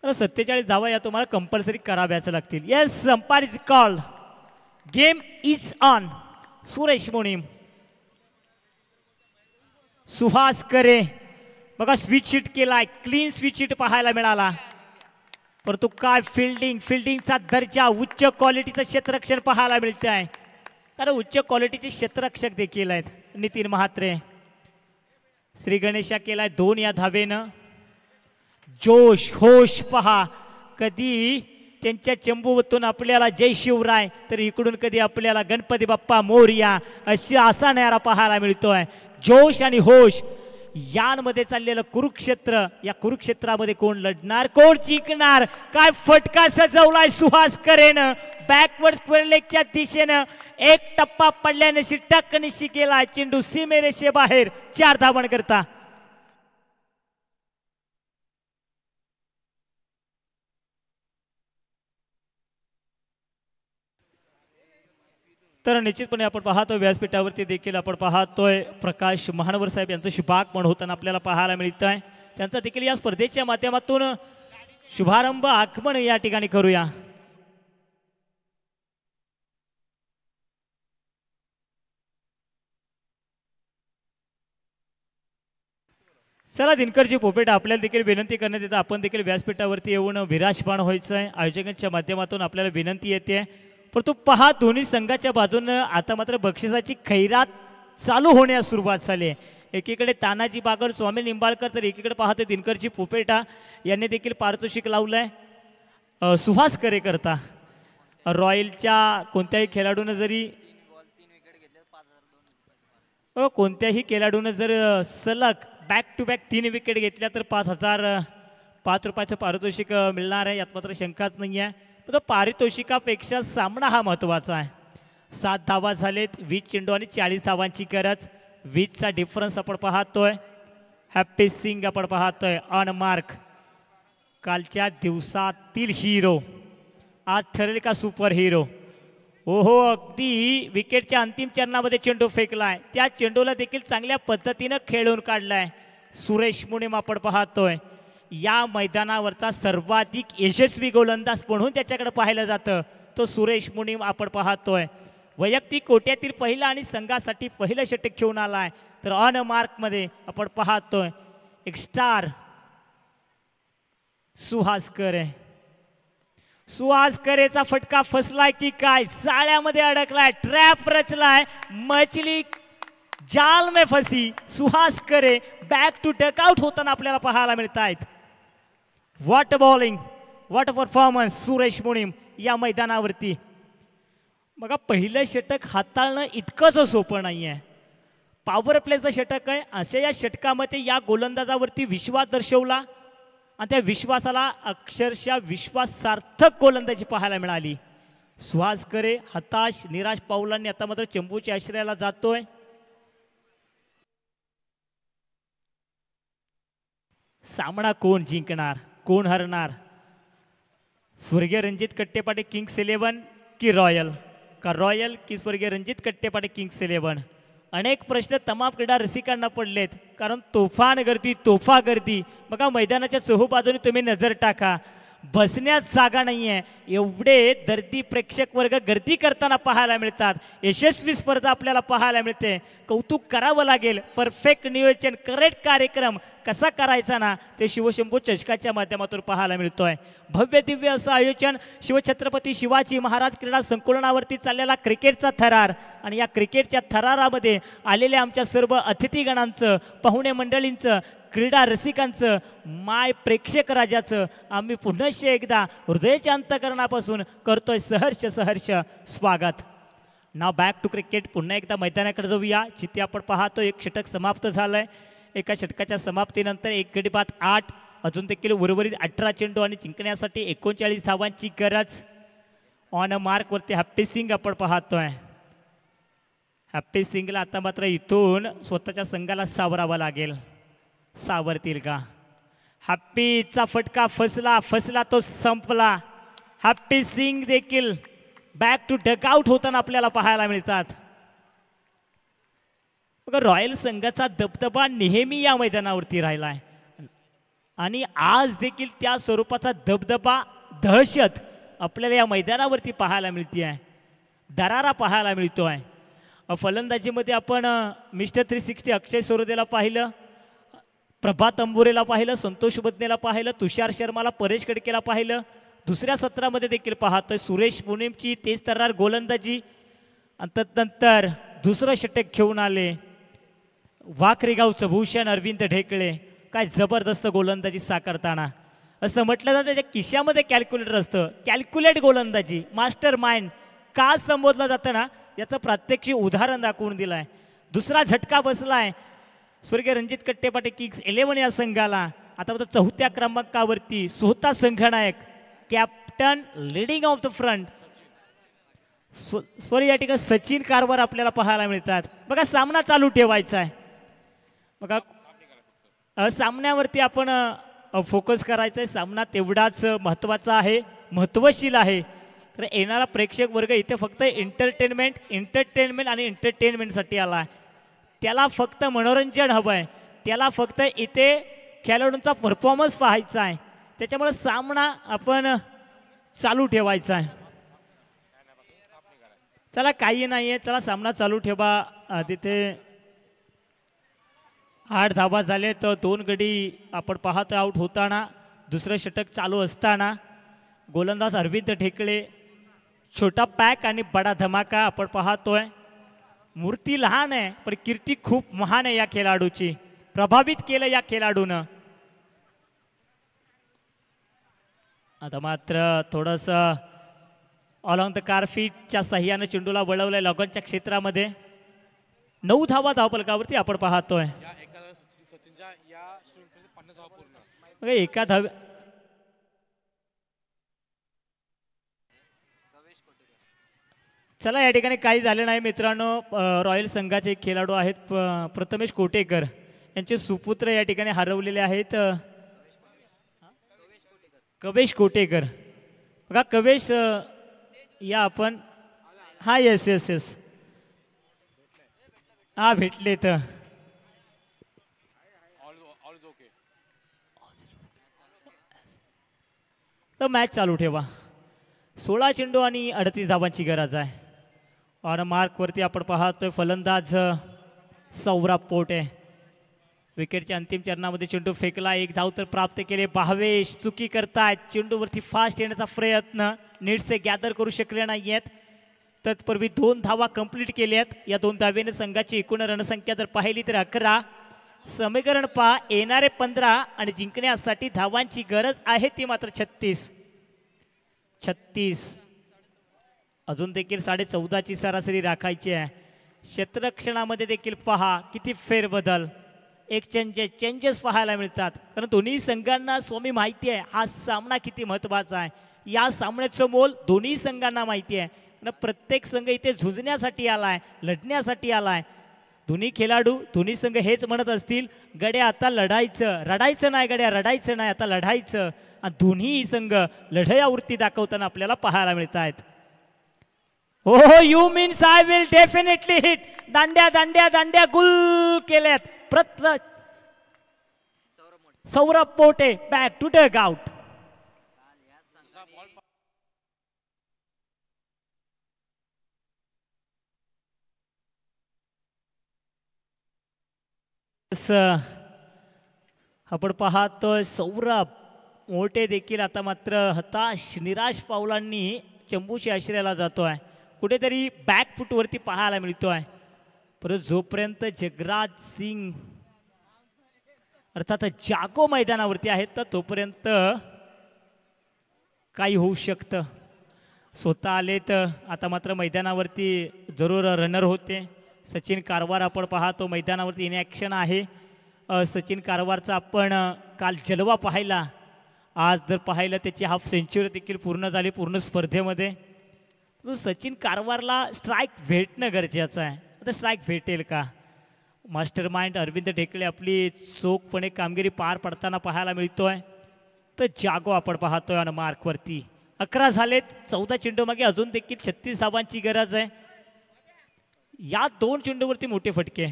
47 धावा या तुम्हाला कंपल्सरी कराव्याच लागतील. Yes, umpire is called, game is on. Suresh Monim, Suhas Kare बघा स्विच हिट केलाय, क्लीन स्विच हिट पाहायला मिळाला. परंतु काय फिल्डिंगचा दर्जा, उच्च क्वालिटीचं क्षेत्ररक्षण पाहायला मिळते आहे. कारण उच्च क्वालिटीचे क्षेत्ररक्षक देखील आहेत. नितीन महात्रे, श्री गणेशा केलाय 2 या धावेनं. जोश होश पहा, कधी त्यांच्या चंबूतून आपल्याला जय शिवराय तर इकडून कधी आपल्याला गणपती बाप्पा मोरया असा नारा पाहायला मिळतोय. जोश आणि होश यांमध्ये चाललेलं कुरुक्षेत्र, या कुरुक्षेत्रामध्ये कोण लढणार, कोण जिंकणार, काय फटका सजवलाय सुहास करेनं. बॅकवर्ड स्क्वेअर लेगच्या दिशेनं एक टप्पा पडल्याने शिट्टक निशी केला, चेंडू सीमेरेषे बाहेर 4 धावण करता. तर निश्चितपणे आपण पाहतो व्यासपीठावरती देखील आपण पाहतोय प्रकाश महानवर साहेब यांचं शुभागमन होताना आपल्याला पाहायला मिळत आहे. त्यांचा देखील या स्पर्धेच्या माध्यमातून शुभारंभ आगमन या ठिकाणी करूया. चला दिनकरजी पोपेटा, आपल्याला देखील विनंती करण्यात येतं आपण देखील व्यासपीठावरती येऊन विराजमान व्हायचं आहे. आयोजकांच्या माध्यमातून आपल्याला विनंती येते. परंतु पहा दोन्ही संघाच्या बाजूनं आता मात्र बक्षिसाची खैरात चालू होण्यास सुरुवात झाली आहे. एकीकडे तानाजी बागर, स्वामी निंबाळकर, तर एकीकडे पाहतो दिनकरजी पोपेटा यांनी देखील पारितोषिक लावलंय सुहास करे करता. रॉयलच्या कोणत्याही खेळाडूनं जरी कोणत्याही खेळाडूनं जर सलग बॅक टू बॅक 3 विकेट घेतल्या तर 5,005 रुपयाचं पारितोषिक मिळणार आहे. यात मात्र शंकाच नाही आहे. तर पारितोषिकापेक्षा सामना हा महत्त्वाचा आहे. 7 धावा झालेत, 20 चेंडू आणि 40 धावांची गरज. 20चा डिफरन्स आपण पाहतोय. हॅप्पी सिंग आपण पाहतोय ऑन मार्क. कालच्या दिवसातील हिरो आज ठरेल का सुपर हिरो. ओहो, अगदी विकेटच्या अंतिम चरणामध्ये चेंडू फेकलाय, त्या चेंडूला देखील चांगल्या पद्धतीनं खेळून काढलाय सुरेश मुनीम आपण पाहतोय. या मैदानावरचा सर्वाधिक यशस्वी गोलंदाज म्हणून त्याच्याकडे पाहिलं जातं तो सुरेश मुनीम आपण पाहतोय. वैयक्तिक कोट्यातील पहिला आणि संघासाठी पहिलं षटक घेऊन आलाय. तर ऑन मार्कमध्ये आपण पाहतोय एक स्टार सुहास करे. सुहास करेचा फटका फसलाय की काय, जाळ्यामध्ये अडकलाय, ट्रॅप रचलाय, मछली जाल में फसी. सुहास करे बॅक टू डकआउट होताना आपल्याला पाहायला मिळत आहेत. What bowling, what performance Suresh मुनीम या मैदानावरती. बघा, पहिलं षटक हाताळणं इतकंच सोपं नाही आहे. पॉवर प्लेचं षटक आहे. अशा या षटकामध्ये या गोलंदाजावरती विश्वास दर्शवला आणि त्या विश्वासाला अक्षरशः विश्वासार्थक गोलंदाजी पाहायला मिळाली. सुहास करे हताश निराश पाऊलांनी आता मात्र चंबूच्या आश्रयाला जातोय. सामना कोण जिंकणार, कोण हरणार? स्वर्गीय रणजित कट्टेपाटे किंग्स 11 की रॉयल, का रॉयल की स्वर्गीय रणजित कट्टेपाटे किंग्स 11? अनेक प्रश्न तमाम क्रीडा रसिकांना पडलेत, कारण तोफान गर्दी, तोफा गर्दी. बघा, मैदानाच्या चहूबाजूने तुम्ही नजर टाका, बसण्यास जागा नाही आहे. एवढे दर्दी प्रेक्षक वर्ग गर्दी करताना पाहायला मिळतात. यशस्वी स्पर्धा आपल्याला पाहायला मिळते. कौतुक करावं लागेल. परफेक्ट नियोजन, करेक्ट कार्यक्रम कसा करायचा ना, ते शिवशंभू चषकाच्या माध्यमातून पाहायला मिळतोय. भव्य दिव्य असं आयोजन शिवछत्रपती शिवाजी महाराज क्रीडा संकुलनावरती चाललेला क्रिकेटचा थरार. आणि या क्रिकेटच्या थरारामध्ये आलेल्या आमच्या सर्व अतिथीगणांचं, पाहुणे मंडळींचं, क्रीडा रसिकांचं, माय प्रेक्षक राजाचं आम्ही पुनश्च एकदा हृदयाच्या अंतःकरणापासून करतोय सहर्ष सहर्ष स्वागत. नाव बॅक टू क्रिकेट. पुन्हा एकदा मैदानाकडे जाऊया, जिथे आपण पाहतो एक षटक समाप्त झालंय. एका षटकाच्या समाप्तीनंतर एक गडी बाद 8, अजून देखील उर्वरित 18 चेंडू आणि जिंकण्यासाठी 39 धावांची गरज. ऑन मार्कवरती हॅप्पी सिंग आपण पाहतोय. हॅप्पी सिंगला आता मात्र इथून स्वतःच्या संघाला सावरावा लागेल. सावरतील का? हॅप्पीचा फटका फसला, फसला तो संपला. हॅप्पी सिंग देखील बॅक टू डकआउट होताना आपल्याला पाहायला मिळतात. बघा, रॉयल संघाचा दबदबा नेहमी या मैदानावरती राहिलाय आणि आज देखील त्या स्वरूपाचा दबदबा, दहशत आपल्याला या मैदानावरती पाहायला मिळते आहे. दरारा पाहायला मिळतोय. फलंदाजीमध्ये आपण मिस्टर 360 अक्षय सोरोदेला पाहिलं, प्रभात अंबुरेला पाहिलं, संतोष बदनेला पाहिलं, तुषार शर्माला, परेश खडकेला पाहिलं. दुसऱ्या सत्रामध्ये देखील पाहतोय सुरेश मुनीमची तेज तर्रार गोलंदाजी. आणि तदनंतर दुसरं षटक घेऊन आले वाखरेगावचं भूषण अरविंद ढेकळे. काय जबरदस्त गोलंदाजी साकारताना. असं म्हटलं जातं त्याच्या खिशामध्ये कॅल्क्युलेटर असतं. कॅल्क्युलेट गोलंदाजी, मास्टर माइंड का संबोधलं जातं ना, याचं प्रात्यक्षिक उदाहरण दाखवून दिलं आहे. दुसरा झटका बसलाय स्वर्गीय रणजित कट्टेपाटे किंग्स 11 या संघाला. आता मात्र 4थ्या क्रमांकावरती स्वतः संघनायक, captain, leading of the front, sorry या ठिकाणी सचिन कारभार आपल्याला पाहायला मिळतात. बघा, सामना चालू ठेवायचा आहे. बघा, सामन्यावरती आपण फोकस करायचा आहे. सामना तेवढाच महत्त्वाचा आहे, महत्त्वशील आहे. तर येणारा प्रेक्षक वर्ग इथे फक्त एंटरटेनमेंट आणि एंटरटेनमेंटसाठी आला आहे. त्याला फक्त मनोरंजन हवं आहे, त्याला फक्त इथे खेळाडूंचा परफॉर्मन्स पाहायचा आहे. त्याच्यामुळे सामना आपण चालू ठेवायचा आहे. चला, काही नाही आहे, चला सामना चालू ठेवा. तिथे 8 धावा झाले तर 2 गडी आपण पाहतो आऊट होताना. दुसरं षटक चालू असताना गोलंदाज अरविंद ढेकळे, छोटा पॅक आणि बडा धमाका आपण पाहतोय. मूर्ती लहान आहे पण कीर्ती खूप महान आहे या खेळाडूची. प्रभावित केलं या खेळाडूनं. आता मात्र थोडंसं ऑलॉंग द कारफीटच्या सहाय्यानं चेंडूला वळवलंय लगनच्या क्षेत्रामध्ये. 9 धावा धावफलकावरती आपण पाहतोय. एका धाव चला, या ठिकाणी काही झाले नाही मित्रांनो. रॉयल संघाचे खेळाडू आहेत प्रथमेश कोटेकर. यांचे सुपुत्र या ठिकाणी हरवलेले आहेत. कवेश कोटेकर. बघा कवेश या आपण हा येस येस येस हा भेटले तर मॅच चालू ठेवा. 16 चेंडू आणि 38 धावांची गरज आहे. आणि मार्कवरती आपण पाहतोय फलंदाज सौरभ पोटे. विकेटच्या अंतिम चरणामध्ये चेंडू फेकला, 1 धाव तर प्राप्त केले. भावेश चुकी करतायत, चेंडूवरती फास्ट येण्याचा प्रयत्न नीटसे गॅदर करू शकले नाही आहेत. तत्पूर्वी 2 धावा कंप्लीट केल्यात. या 2 धावेने संघाची एकूण रणसंख्या जर पाहिली तर 11. समीकरण पहा, येणारे 15 आणि जिंकण्यासाठी धावांची गरज आहे ती मात्र 36. अजून देखील 14.5ची सरासरी राखायची आहे. क्षेत्ररक्षणामध्ये देखील पहा किती फेरबदल, चेंजेस पाहायला मिळतात. कारण दोन्ही संघांना स्वामी माहिती आहे हा सामना किती महत्त्वाचा आहे. या सामन्याचं मोल दोन्ही संघांना माहिती आहे. प्रत्येक संघ इथे झुंजण्यासाठी आलाय, लढण्यासाठी आलाय. दोन्ही खेळाडू दोन्ही संघ हेच म्हणत असतील, गड्या आता लढायचं, रडायचं नाही गड्या, रडायचं नाही आता लढायचं. आणि दोन्ही संघ लढाईवरती दाखवताना आपल्याला पाहायला मिळत आहेत. हो you means I will definitely hit. दांड्या दांड्या दांड्या गुल केल्यात. Saurabh Pote back to dugout. आपण पाहतोय सौरभ मोठे देखील आता मात्र हताश निराश पावलांनी चंबूशी आश्रयाला जातोय. कुठेतरी बॅक फुटवरती पाहायला मिळतोय. परंतु जोपर्यंत जगराज सिंग अर्थात जागो मैदानावरती आहेत तर तोपर्यंत काही होऊ शकतं. स्वतः आले तर आता मात्र मैदानावरती जरूर रनर होते. सचिन कारवार आपण पाहतो मैदानावरती इन ॲक्शन आहे. सचिन कारवारचा आपण काल जलवा पाहिला, आज जर पाहिलं त्याची हाफ सेंचुरी देखील पूर्ण झाली पूर्ण स्पर्धेमध्ये. सचिन कारवारला स्ट्राईक भेटणं गरजेचं आहे. आता स्ट्राईक भेटेल का? मास्टर माइंड अरविंद ढेकळे आपली चोखपणे कामगिरी पार पडताना पाहायला मिळतोय. तर जागो आपण पाहतोय आणि मार्कवरती 11 झालेत. 14 चेंडू मागे अजून देखील 36 धावांची गरज आहे. या 2 चेंडूवरती मोठे फटके.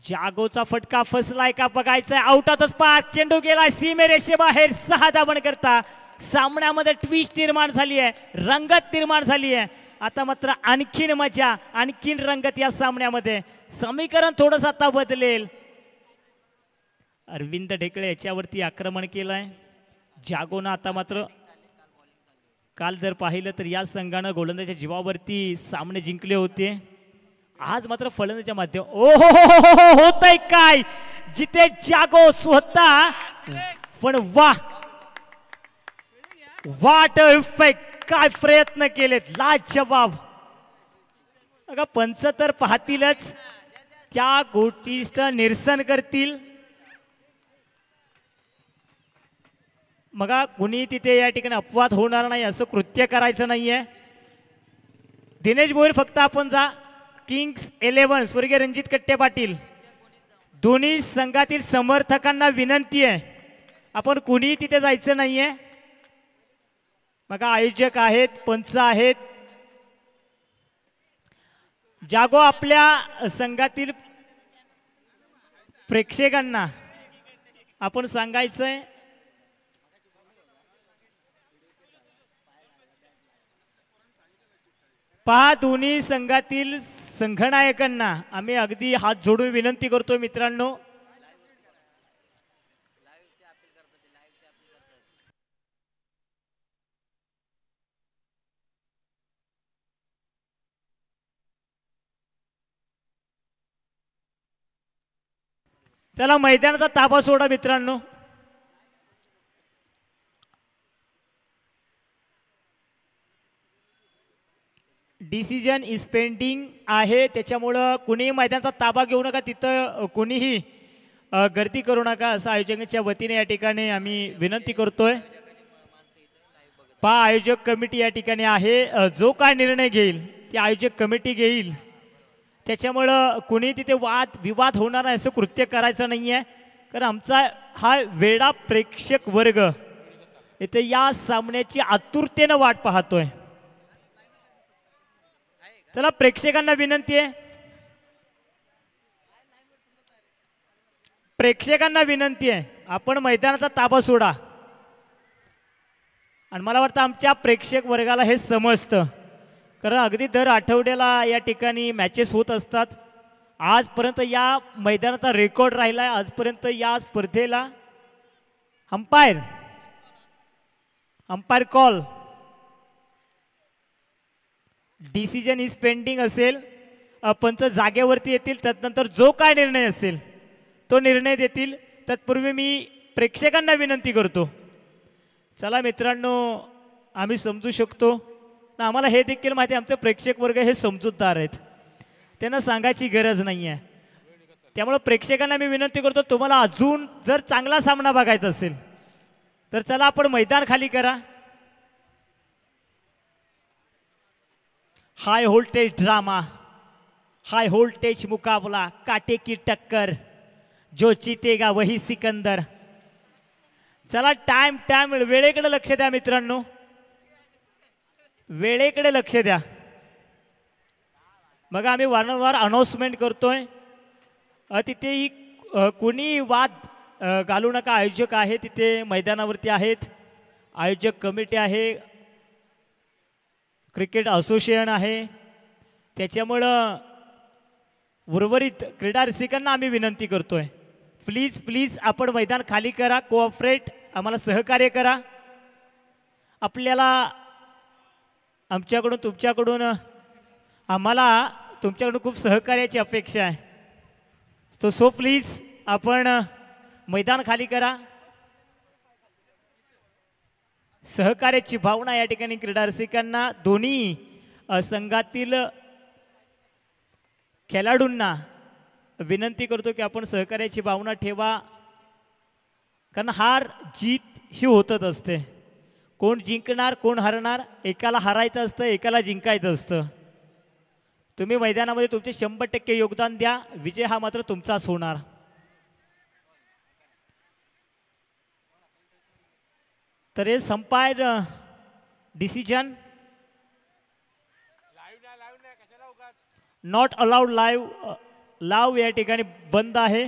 जागोचा फटका फसलाय का बघायचंय. आउटातच पाच चेंडू गेला सीमेरेषे बाहेर. 6 धावन करता सामन्यामध्ये ट्विस्ट निर्माण झाली आहे, रंगत निर्माण झाली आहे. आता मात्र आणखीन मजा, आणखीन रंगत या सामन्यामध्ये. समीकरण थोडंसं आता बदलेल. अरविंद ढेकळे याच्यावरती आक्रमण केलंय. जागोनं आता मात्र काल जर पाहिलं तर या संघानं गोलंदाजाच्या जीवावरती सामने जिंकले होते. आज मात्र फलंदाच्या माध्यम होतंय काय जिथे जागो स्वतः. पण वाट इफेक्ट, काय प्रयत्न केलेत, लाजवाब. अगं पंच तर पाहतीलच, त्या गोष्टीचं निरसन करतील. मग कुणी तिथे या ठिकाणी अपवाद होणार नाही असं कृत्य करायचं नाहीये. दिनेश भोईर फक्त आपण जा. किंग्स 11 स्वर्गीय रणजित कट्टे पाटील दोन्ही संघातील समर्थकांना विनंती आहे, आपण कुणी तिथे जायचं नाहीये. मग आयोजक आहेत, पंच आहेत. जागो आपल्या संघातील प्रेक्षकांना आपण सांगायचंय, पहा दोन्ही संघातील संघनायकांना आम्ही अगदी हात जोडून विनंती करतो मित्रांनो. चला मैदानाचा ताबा सोडा मित्रांनो. डिसिजन इज पेंडिंग आहे, त्याच्यामुळं कुणीही मैदानाचा ताबा घेऊ नका, तिथं कुणीही गर्दी करू नका असं आयोजकांच्या वतीने या ठिकाणी आम्ही विनंती करतोय. आयोजक कमिटी या ठिकाणी आहे, जो काय निर्णय घेईल ती आयोजक कमिटी घेईल. त्याच्यामुळं कुणी तिथे वाद विवाद होणार आहे असं कृत्य करायचं नाही आहे. कारण आमचा हा वेडा प्रेक्षक वर्ग इथे या सामन्याची आतुरतेनं वाट पाहतोय. चला प्रेक्षकांना विनंती आहे, प्रेक्षकांना विनंती आहे, आपण मैदानाचा ताबा सोडा. आणि मला वाटतं आमच्या प्रेक्षक वर्गाला हे समजतं, कारण अगदी दर आठवड्याला या ठिकाणी मॅचेस होत असतात. आजपर्यंत या मैदानाचा रेकॉर्ड राहिला आहे. आजपर्यंत या स्पर्धेला umpire call decision is pending असेल, पंच जागेवरती येतील, त्यानंतर जो काय निर्णय असेल तो निर्णय देतील. तत्पूर्वी मी प्रेक्षकांना विनंती करतो, चला मित्रांनो, आम्ही समजू शकतो, आम्हाला हे देखील माहिती आहे आमचे प्रेक्षक वर्ग हे समजूतदार आहेत, त्यांना सांगायची गरज नाही आहे. त्यामुळे प्रेक्षकांना मी विनंती करतो, तुम्हाला अजून जर चांगला सामना बघायचा असेल तर चला आपण मैदान खाली करा. High voltage drama, high voltage मुकाबला, काटे की टक्कर, जो जीतेगा वही सिकंदर. चला टाइम वेळेकडे लक्ष द्या मित्रांनो, वेळेकडे लक्ष द्या. बघा आम्ही वारंवार अनाउन्समेंट करतोय, तिथेही कोणी वाद घालू नका. आयोजक आहे तिथे मैदानावरती आहेत, आयोजक कमिटी आहे, क्रिकेट असोसिएशन आहे. त्याच्यामुळं उर्वरित क्रीडा रसिकांना आम्ही विनंती करतोय, प्लीज आपण मैदान खाली करा, कोऑपरेट, आम्हाला सहकार्य करा. आपल्याला आमच्याकडून तुमच्याकडून आम्हाला तुमच्याकडून खूप सहकार्याची अपेक्षा आहे. सो प्लीज आपण मैदान खाली करा. सहकार्याची भावना या ठिकाणी क्रीडा रसिकांना, दोन्ही संघातील खेळाडूंना विनंती करतो की आपण सहकार्याची भावना ठेवा, कारण हार जीत ही होतच असते. कोण जिंकणार कोण हरणार, एकाला हरायचं असतं एकाला जिंकायचं असतं. तुम्ही मैदानामध्ये तुमचे 100% योगदान द्या, विजय हा मात्र तुमचाच होणार. तर हे umpire decision not allowed live या ठिकाणी बंद आहे.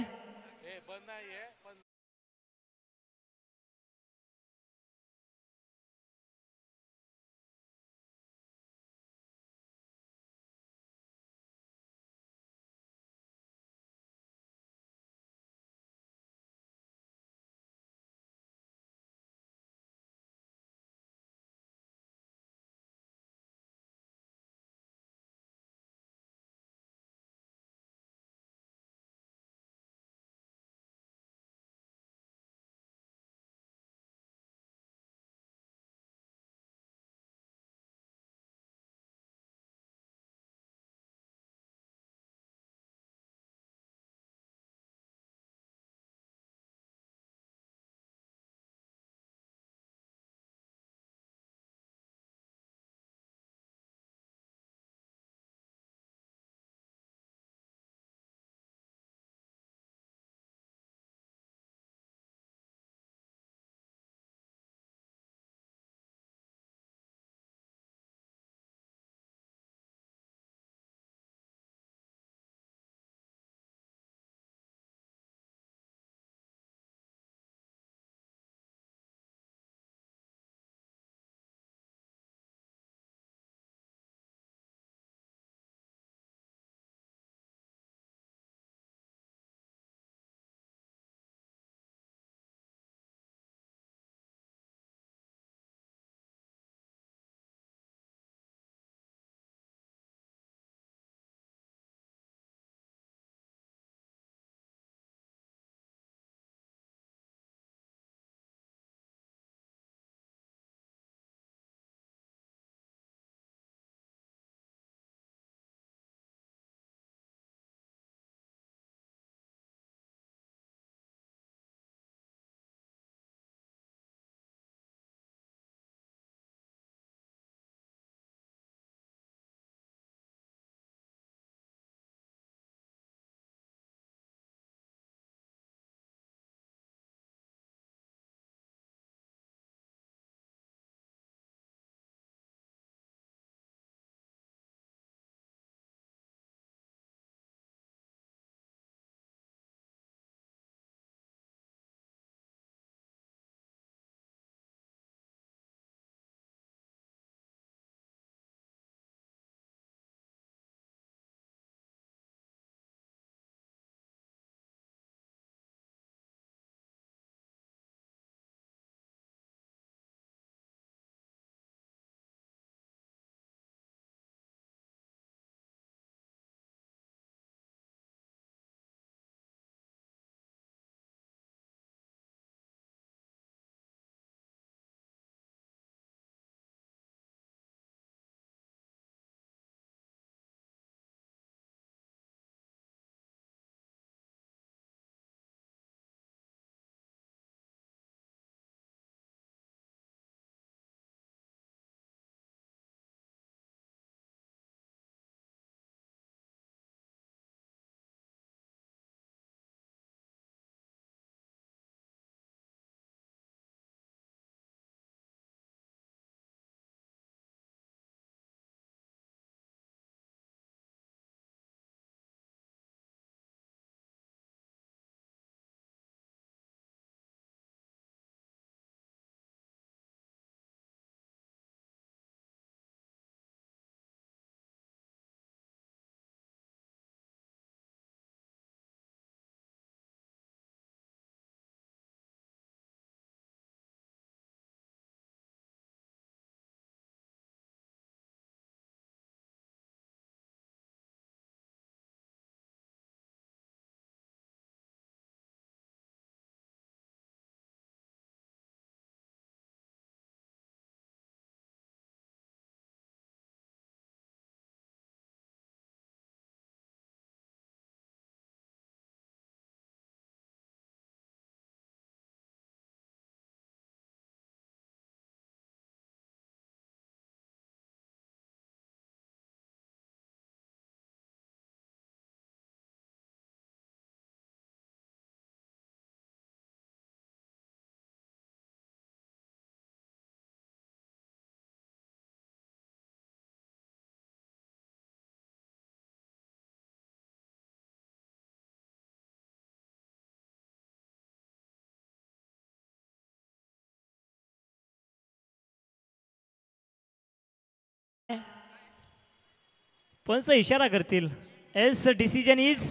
पंच इशारा करतील. S decision is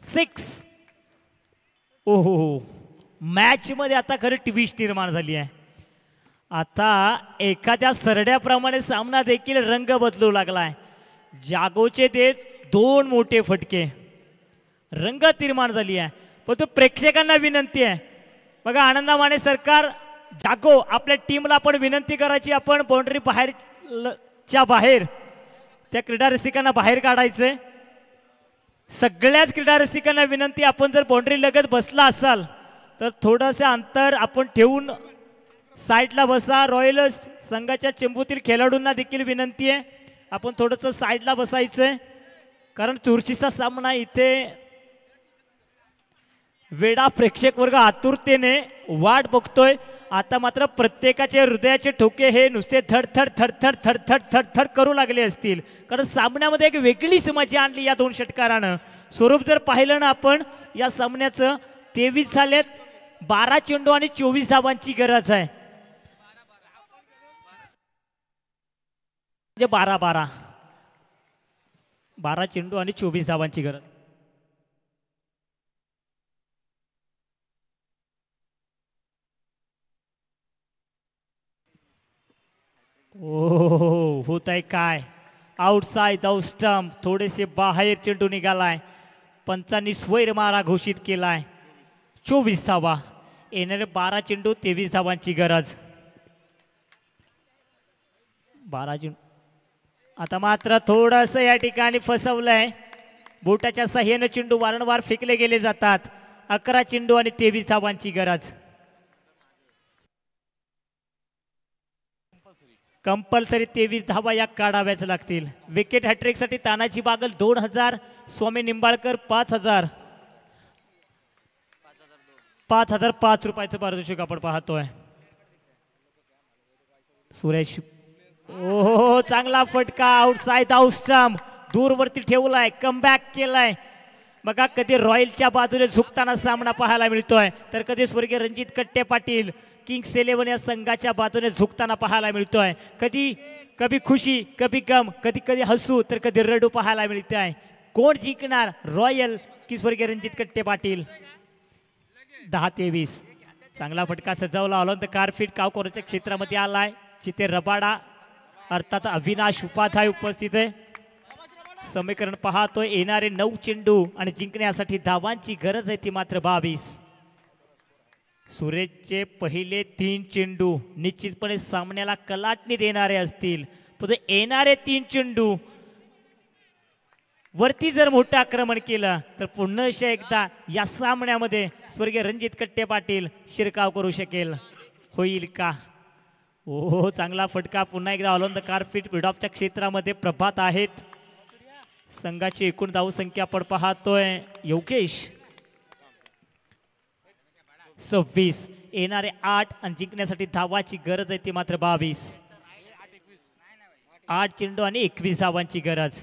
6. ओहो, मॅच मध्ये आता खरं ट्विस्ट निर्माण झाली आहे. आता एखाद्या सरड्याप्रमाणे सामना देखील रंग बदलू लागलाय. जागोचे ते 2 मोठे फटके, रंगत निर्माण झाली आहे. पण तो प्रेक्षकांना विनंती आहे बघा, आनंदा माने सरकार, जागो आपल्या टीमला आपण विनंती करायची, आपण बाउंड्री बाहेरच्या बाहेर त्या क्रीडा रसिकांना बाहेर काढायचंय. सगळ्याच क्रीडा रसिकांना विनंती, आपण जर बाउंड्री लगत बसला असाल तर थोडंसं अंतर आपण ठेवून साईडला बसा. रॉयल संघाच्या चेंबूतील खेळाडूंना देखील विनंती आहे, आपण थोडंसं साईडला बसायचंय, कारण चुरशीचा सामना इथे वेडा प्रेक्षक वर्ग आतुरतेने वाट बघतोय. आता मात्र प्रत्येकाचे हृदयाचे ठोके हे नुसते धडधड धडधड धडधड धडधड करू लागले असतील, कारण सामन्यामध्ये एक वेगळीच मजा आणली या 2 षटकारानं. स्वरूप जर पाहिलं ना आपण या सामन्याचं, 23 झालेत, 12 चेंडू आणि 24 धावांची गरज आहे. म्हणजे 12 चेंडू आणि 24 धावांची गरज. ओ होत आहे काय, आउटसाइड आउट स्टंप, थोडेसे बाहेर चेंडू निघालाय. पंचांनी स्वैर मारा घोषित केलाय. 24 धावा, येणारे 12 चेंडू 23 धावांची गरज. 12 चेंडू. आता मात्र थोडंसं या ठिकाणी फसवलंय. बोटाच्या साह्याने चेंडू वारंवार फेकले गेले जातात. 11 चेंडू आणि 23 धावांची गरज. कंपल्सरी 23 धावा या काढाव्याच लागतील. विकेट हॅट्रिक साठी तानाजी बागल 2000, स्वामी निंबाळकर 5000. 5005 रुपयाचं पारितोषिक आपण पाहतोय. सुरेश, ओहो चांगला फटका, आउटसाइड आउट स्टंप, दूरवरती ठेवलाय, कमबॅक केलाय. बघा कधी रॉयलच्या बाजूने झुकताना सामना पाहायला मिळतोय, तर कधी स्वर्गीय रणजित कट्टे पाटील किंग्स 11 या संघाच्या बाजूने झुकताना पाहायला मिळतोय. कधी खुशी, कधी गम, कधी कधी हसू, तर कधी रडू पाहायला मिळते आहे. कोण जिंकणार, रॉयल की स्वर्गीय रणजित कट्टे पाटील? 10-23. चांगला फटका सजवला, ऑलॉन द कारफीट कावकोरच्या क्षेत्रामध्ये आलाय. जिथे रबाडा अर्थात अविनाश उपाध्याय उपस्थित आहे. समीकरण पाहतोय, येणारे 9 चेंडू आणि जिंकण्यासाठी धावांची गरज आहे ती मात्र 22. सुरेशचे पहिले 3 चेंडू निश्चितपणे सामन्याला कलाटणी देणारे असतील, पण येणारे 3 चेंडू वरती जर मोठं आक्रमण केलं तर पुन्हा एकदा या सामन्यामध्ये स्वर्गीय रणजित कट्टे पाटील शिरकाव करू शकेल. होईल का? ओ चांगला फटका, पुन्हा एकदा ऑल ऑन द कारफीट मिडऑफच्या क्षेत्रामध्ये प्रभात आहेत. संघाची एकूण धावसंख्या आपण पाहतोय, योगेश 26, येणारे 8 आणि जिंकण्यासाठी धावाची गरज आहे ती मात्र 22. 8 चेंडू आणि 21 धावांची गरज.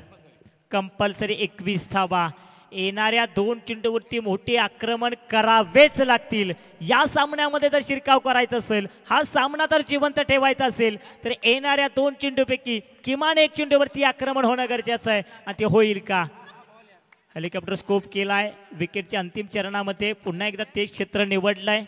कंपल्सरी 21 धावा. येणाऱ्या 2 चेंडूवरती मोठे आक्रमण करावेच लागतील. या सामन्यामध्ये जर शिरकाव करायचा असेल, हा सामना जर जिवंत ठेवायचा असेल, तर येणाऱ्या 2 चेंडूपैकी किमान 1 चेंडूवरती आक्रमण होणं गरजेचं आहे. आणि ते होईल का? हेलिकॉप्टर स्कोप केलाय. विकेटच्या अंतिम चरणामध्ये पुन्हा एकदा तेच क्षेत्र निवडलंय.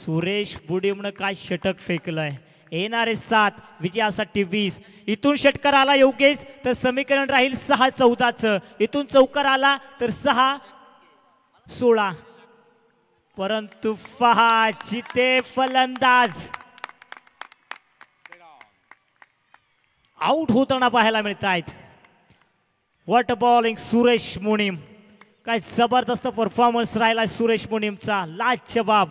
सुरेश बुडीमनं काय षटक फेकलंय. येणारे 7, विजयासाठी 20. इथून षटकार आला योगेश तर समीकरण राहील 6-14चं. इथून चौकार आला तर 6-16. परंतु पहा जिथे फलंदाज आउट होताना पाहायला मिळत आहेत. व्हॉट बॉलिंग सुरेश मुनीम. काय जबरदस्त परफॉर्मन्स राहिला सुरेश मुनीमचा, लाजवाब.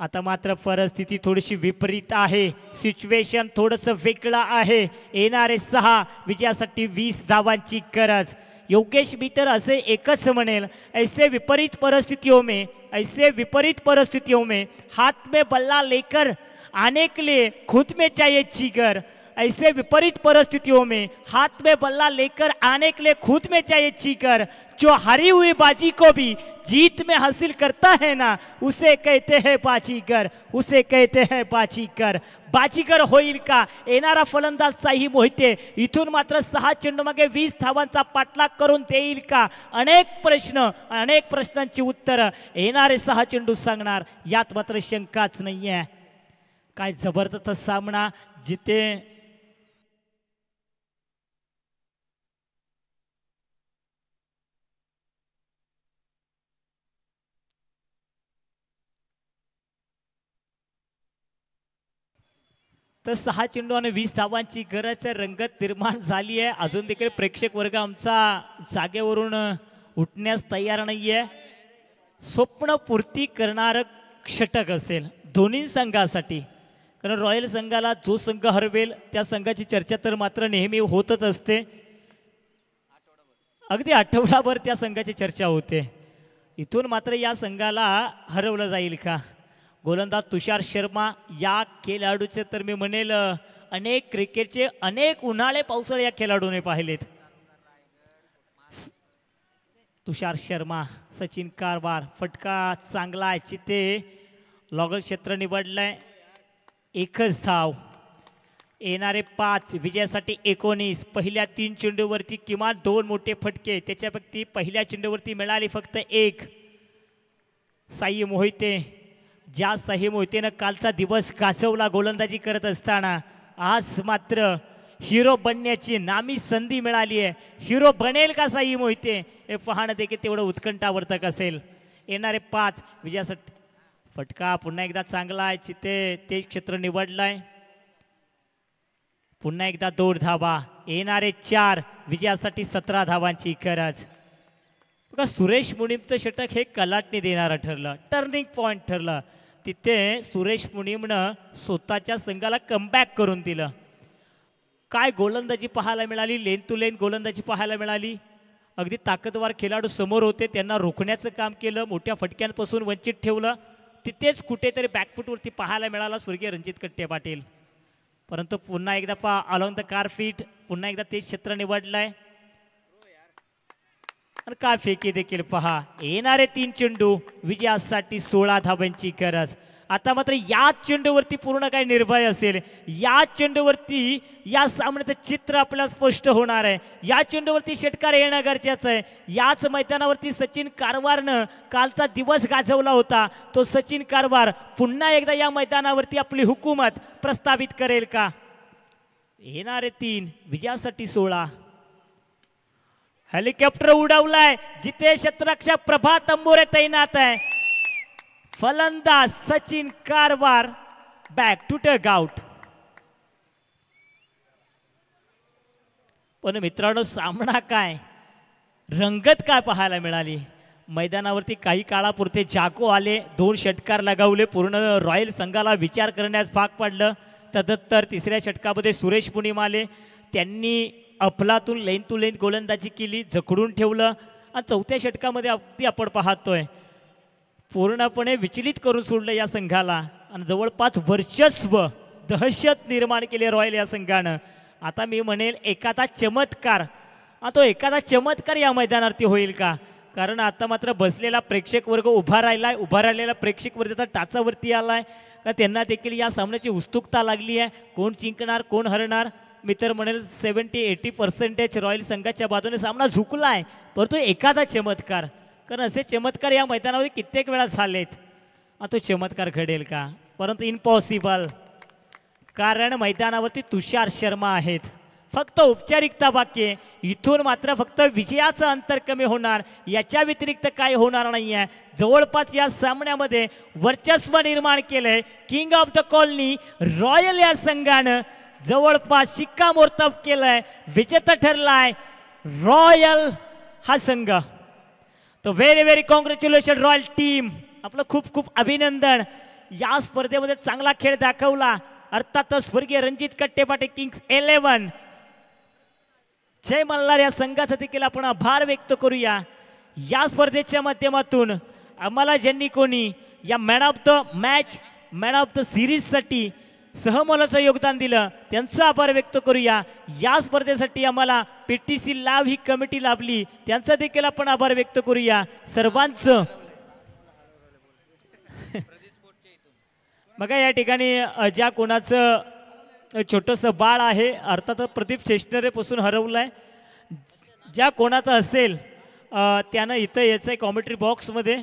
आता मात्र परिस्थिती थोडीशी विपरीत आहे, सिच्युएशन थोडंसं वेगळं आहे. येणारे 6, विजयासाठी 20 धावांची गरज. योगेश मी तर असे एकच म्हणेल, ऐसे विपरीत परिस्थितियों में हाथ में बल्ला लेकर आने के लिए खुद में चाहिए जिगर. ऐसे विपरीत परिस्थितियों में हाथ में बल्ला लेकर आने के लिए खुद में चाहिए जिगर. जो हारी हुई बाजी को भी जीत में हासिल करता है ना उसे कहते हैं बाजीगर, उसे कहते हैं बाजीगर. बाजीगर होईल का येणारा फलंदाज साई मोहिते इथून मात्र 6 चेंडू मागे 20 धावांचा पाठलाग करून देईल का? अनेक प्रश्नांची उत्तर येणारे 6 चेंडू सांगणार, यात मात्र शंकाच नाहीये. काय जबरदस्त सामना जिथे तर 6 चेंडू आणि 20 धावांची गरज रंगत निर्माण झाली आहे. अजून देखील प्रेक्षक वर्ग आमचा जागेवरून उठण्यास तयार नाहीये. स्वप्न पूर्ती करणारं षटक असेल दोन्ही संघासाठी, कारण रॉयल संघाला जो संघ हरवेल त्या संघाची चर्चा तर मात्र नेहमी होतच असते. अगदी आठवडाभर त्या संघाची चर्चा होते. इथून मात्र या संघाला हरवलं जाईल का? गोलंदाज तुषार शर्मा या खेळाडूचे तर मी म्हणेल अनेक क्रिकेटचे अनेक उन्हाळे पावसाळे या खेळाडूने पाहिलेत. तुषार शर्मा, सचिन कारभार, फटका चांगला आहे, चिते लॉगर क्षेत्र निवडलंय, एकच धाव. येणारे 5 विजयासाठी 19. पहिल्या 3 चेंडूवरती किमान 2 मोठे फटके, त्याच्यापैकी पहिल्या चेंडूवरती मिळाली फक्त 1. साई मोहिते, ज्या साई मोहितेनं कालचा दिवस गाजवला गोलंदाजी करत असताना, आज मात्र हिरो बनण्याची नामी संधी मिळाली आहे. हिरो बनेल का साई मोहिते हे पाहणं देखील तेवढं उत्कंठावर्धक असेल. येणारे 5 विजयासाठी फटका पुन्हा एकदा चांगला आहे, चिते ते क्षेत्र निवडलाय, पुन्हा एकदा 2 धावा. येणारे 4 विजयासाठी 17 धावांची गरज. बघा सुरेश मुनीमचं षटक हे कलाटणी देणारं ठरलं, टर्निंग पॉइंट ठरलं. तिथे सुरेश मुनीमनं स्वतःच्या संघाला कमबॅक करून दिलं. काय गोलंदाजी पाहायला मिळाली, लेन टू लेन गोलंदाजी पाहायला मिळाली. अगदी ताकदवार खेळाडू समोर होते, त्यांना रोखण्याचं काम केलं, मोठ्या फटक्यांपासून वंचित ठेवलं. तिथेच कुठेतरी बॅकफुटवरती पाहायला मिळाला स्वर्गीय रणजित कट्टे पाटील. परंतु पुन्हा एकदा पहा अलॉंग द कार फीट, पुन्हा एकदा तेच क्षेत्र निवडलंय आणि कार फेकी देखील पहा. येणारे 3 चेंडू विजयासाठी 16 धावांची गरज. आता मात्र याच चेंडूवरती पूर्ण काय निर्भय असेल, या चेंडूवरती या सामन्याचं चित्र आपल्याला स्पष्ट होणार आहे. या चेंडूवरती षटकार येणं गरजेचं आहे. याच मैदानावरती सचिन कारवारनं कालचा दिवस गाजवला होता. तो सचिन कारवार पुन्हा एकदा या मैदानावरती आपली हुकूमत प्रस्थापित करेल का? येणारे 3 विजयासाठी 16. हेलिकॉप्टर उडवलाय, जिथे क्षेत्ररक्षक प्रभात तंबोरे तैनात आहे. फलंदाज Sachin Karwar back to dugout. पण मित्रांनो सामना काय, रंगत काय पाहायला मिळाली. मैदानावरती काही काळापुरते जागो आले, 2 षटकार लगावले, पूर्ण रॉयल संघाला विचार करण्यास भाग पडलं. तदनंतर 3ऱ्या षटकामध्ये सुरेश मुनीम आले, त्यांनी अफलातून लेन टू लेन गोलंदाजी केली, जखडून ठेवलं. आणि 4थ्या षटकामध्ये अगदी आपण पाहतोय पूर्णपणे विचलित करून सोडलं या संघाला आणि जवळपास वर्चस्व दहशत निर्माण केली रॉयल या संघानं. आता मी म्हणेल एखादा चमत्कार, तो एखादा चमत्कार या मैदानावरती होईल का? कारण आता मात्र बसलेला प्रेक्षक वर्ग उभा राहिलाय, उभा राहिलेला प्रेक्षक वर्ग आता टाचावरती आलाय का त्यांना देखील या सामन्याची उत्सुकता लागली आहे. कोण जिंकणार कोण हरणार? मी तर म्हणेल 70-80% रॉयल संघाच्या बाजूने सामना झुकलाय. परंतु एखादा चमत्कार, कारण असे चमत्कार या मैदानामध्ये कित्येक वेळा झालेत, तो चमत्कार घडेल का? परंतु इम्पॉसिबल, कारण मैदानावरती तुषार शर्मा आहेत. फक्त औपचारिकता बाकी आहे. इथून मात्र फक्त विजयाचं अंतर कमी होणार, याच्या व्यतिरिक्त काय होणार नाही आहे. जवळपास या सामन्यामध्ये वर्चस्व निर्माण केलंय king of the colony royal या संघानं. जवळपास शिक्कामोर्तब केलंय, विजेता ठरलाय रॉयल हा संघ. तो व्हेरी कॉंग्रॅच्युलेशन रॉयल टीम, आपलं खूप खूप अभिनंदन. या स्पर्धेमध्ये चांगला खेळ दाखवला. अर्थातच स्वर्गीय रणजित कट्टे पाटील किंग्स 11 जय मल्हार या संघाचा देखील आपण आभार व्यक्त करूया. या स्पर्धेच्या माध्यमातून आम्हाला ज्यांनी कोणी या man of the match, man of the सिरीजसाठी सहमोलाचं योगदान दिलं त्यांचा आभार व्यक्त करूया. या स्पर्धेसाठी आम्हाला PTC लाभ ही कमिटी लाभली, त्यांचा देखील आपण आभार व्यक्त करूया. सर्वांचं बघा या ठिकाणी ज्या कोणाचं छोटंसं बाळ आहे अर्थात प्रदीप स्टेशनरीपासून हरवलं आहे ज्या कोणाचं असेल त्यानं इथं यायचं आहे कॉमेंट्री बॉक्समध्ये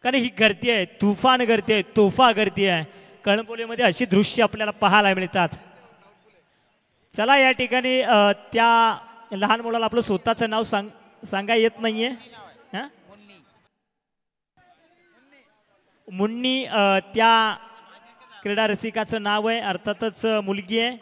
कारण ही गर्दी आहे तुफान गर्दी आहे तोफा गर्दी आहे कळंबोलीमध्ये अशी दृश्य आपल्याला पाहायला मिळतात चला या ठिकाणी त्या लहान मुलाला आपलं स्वतःचं नाव सांगा येत नाहीये हां मुन्नी त्या क्रीडा रसिकाचं नाव आहे अर्थातच मुलगी आहे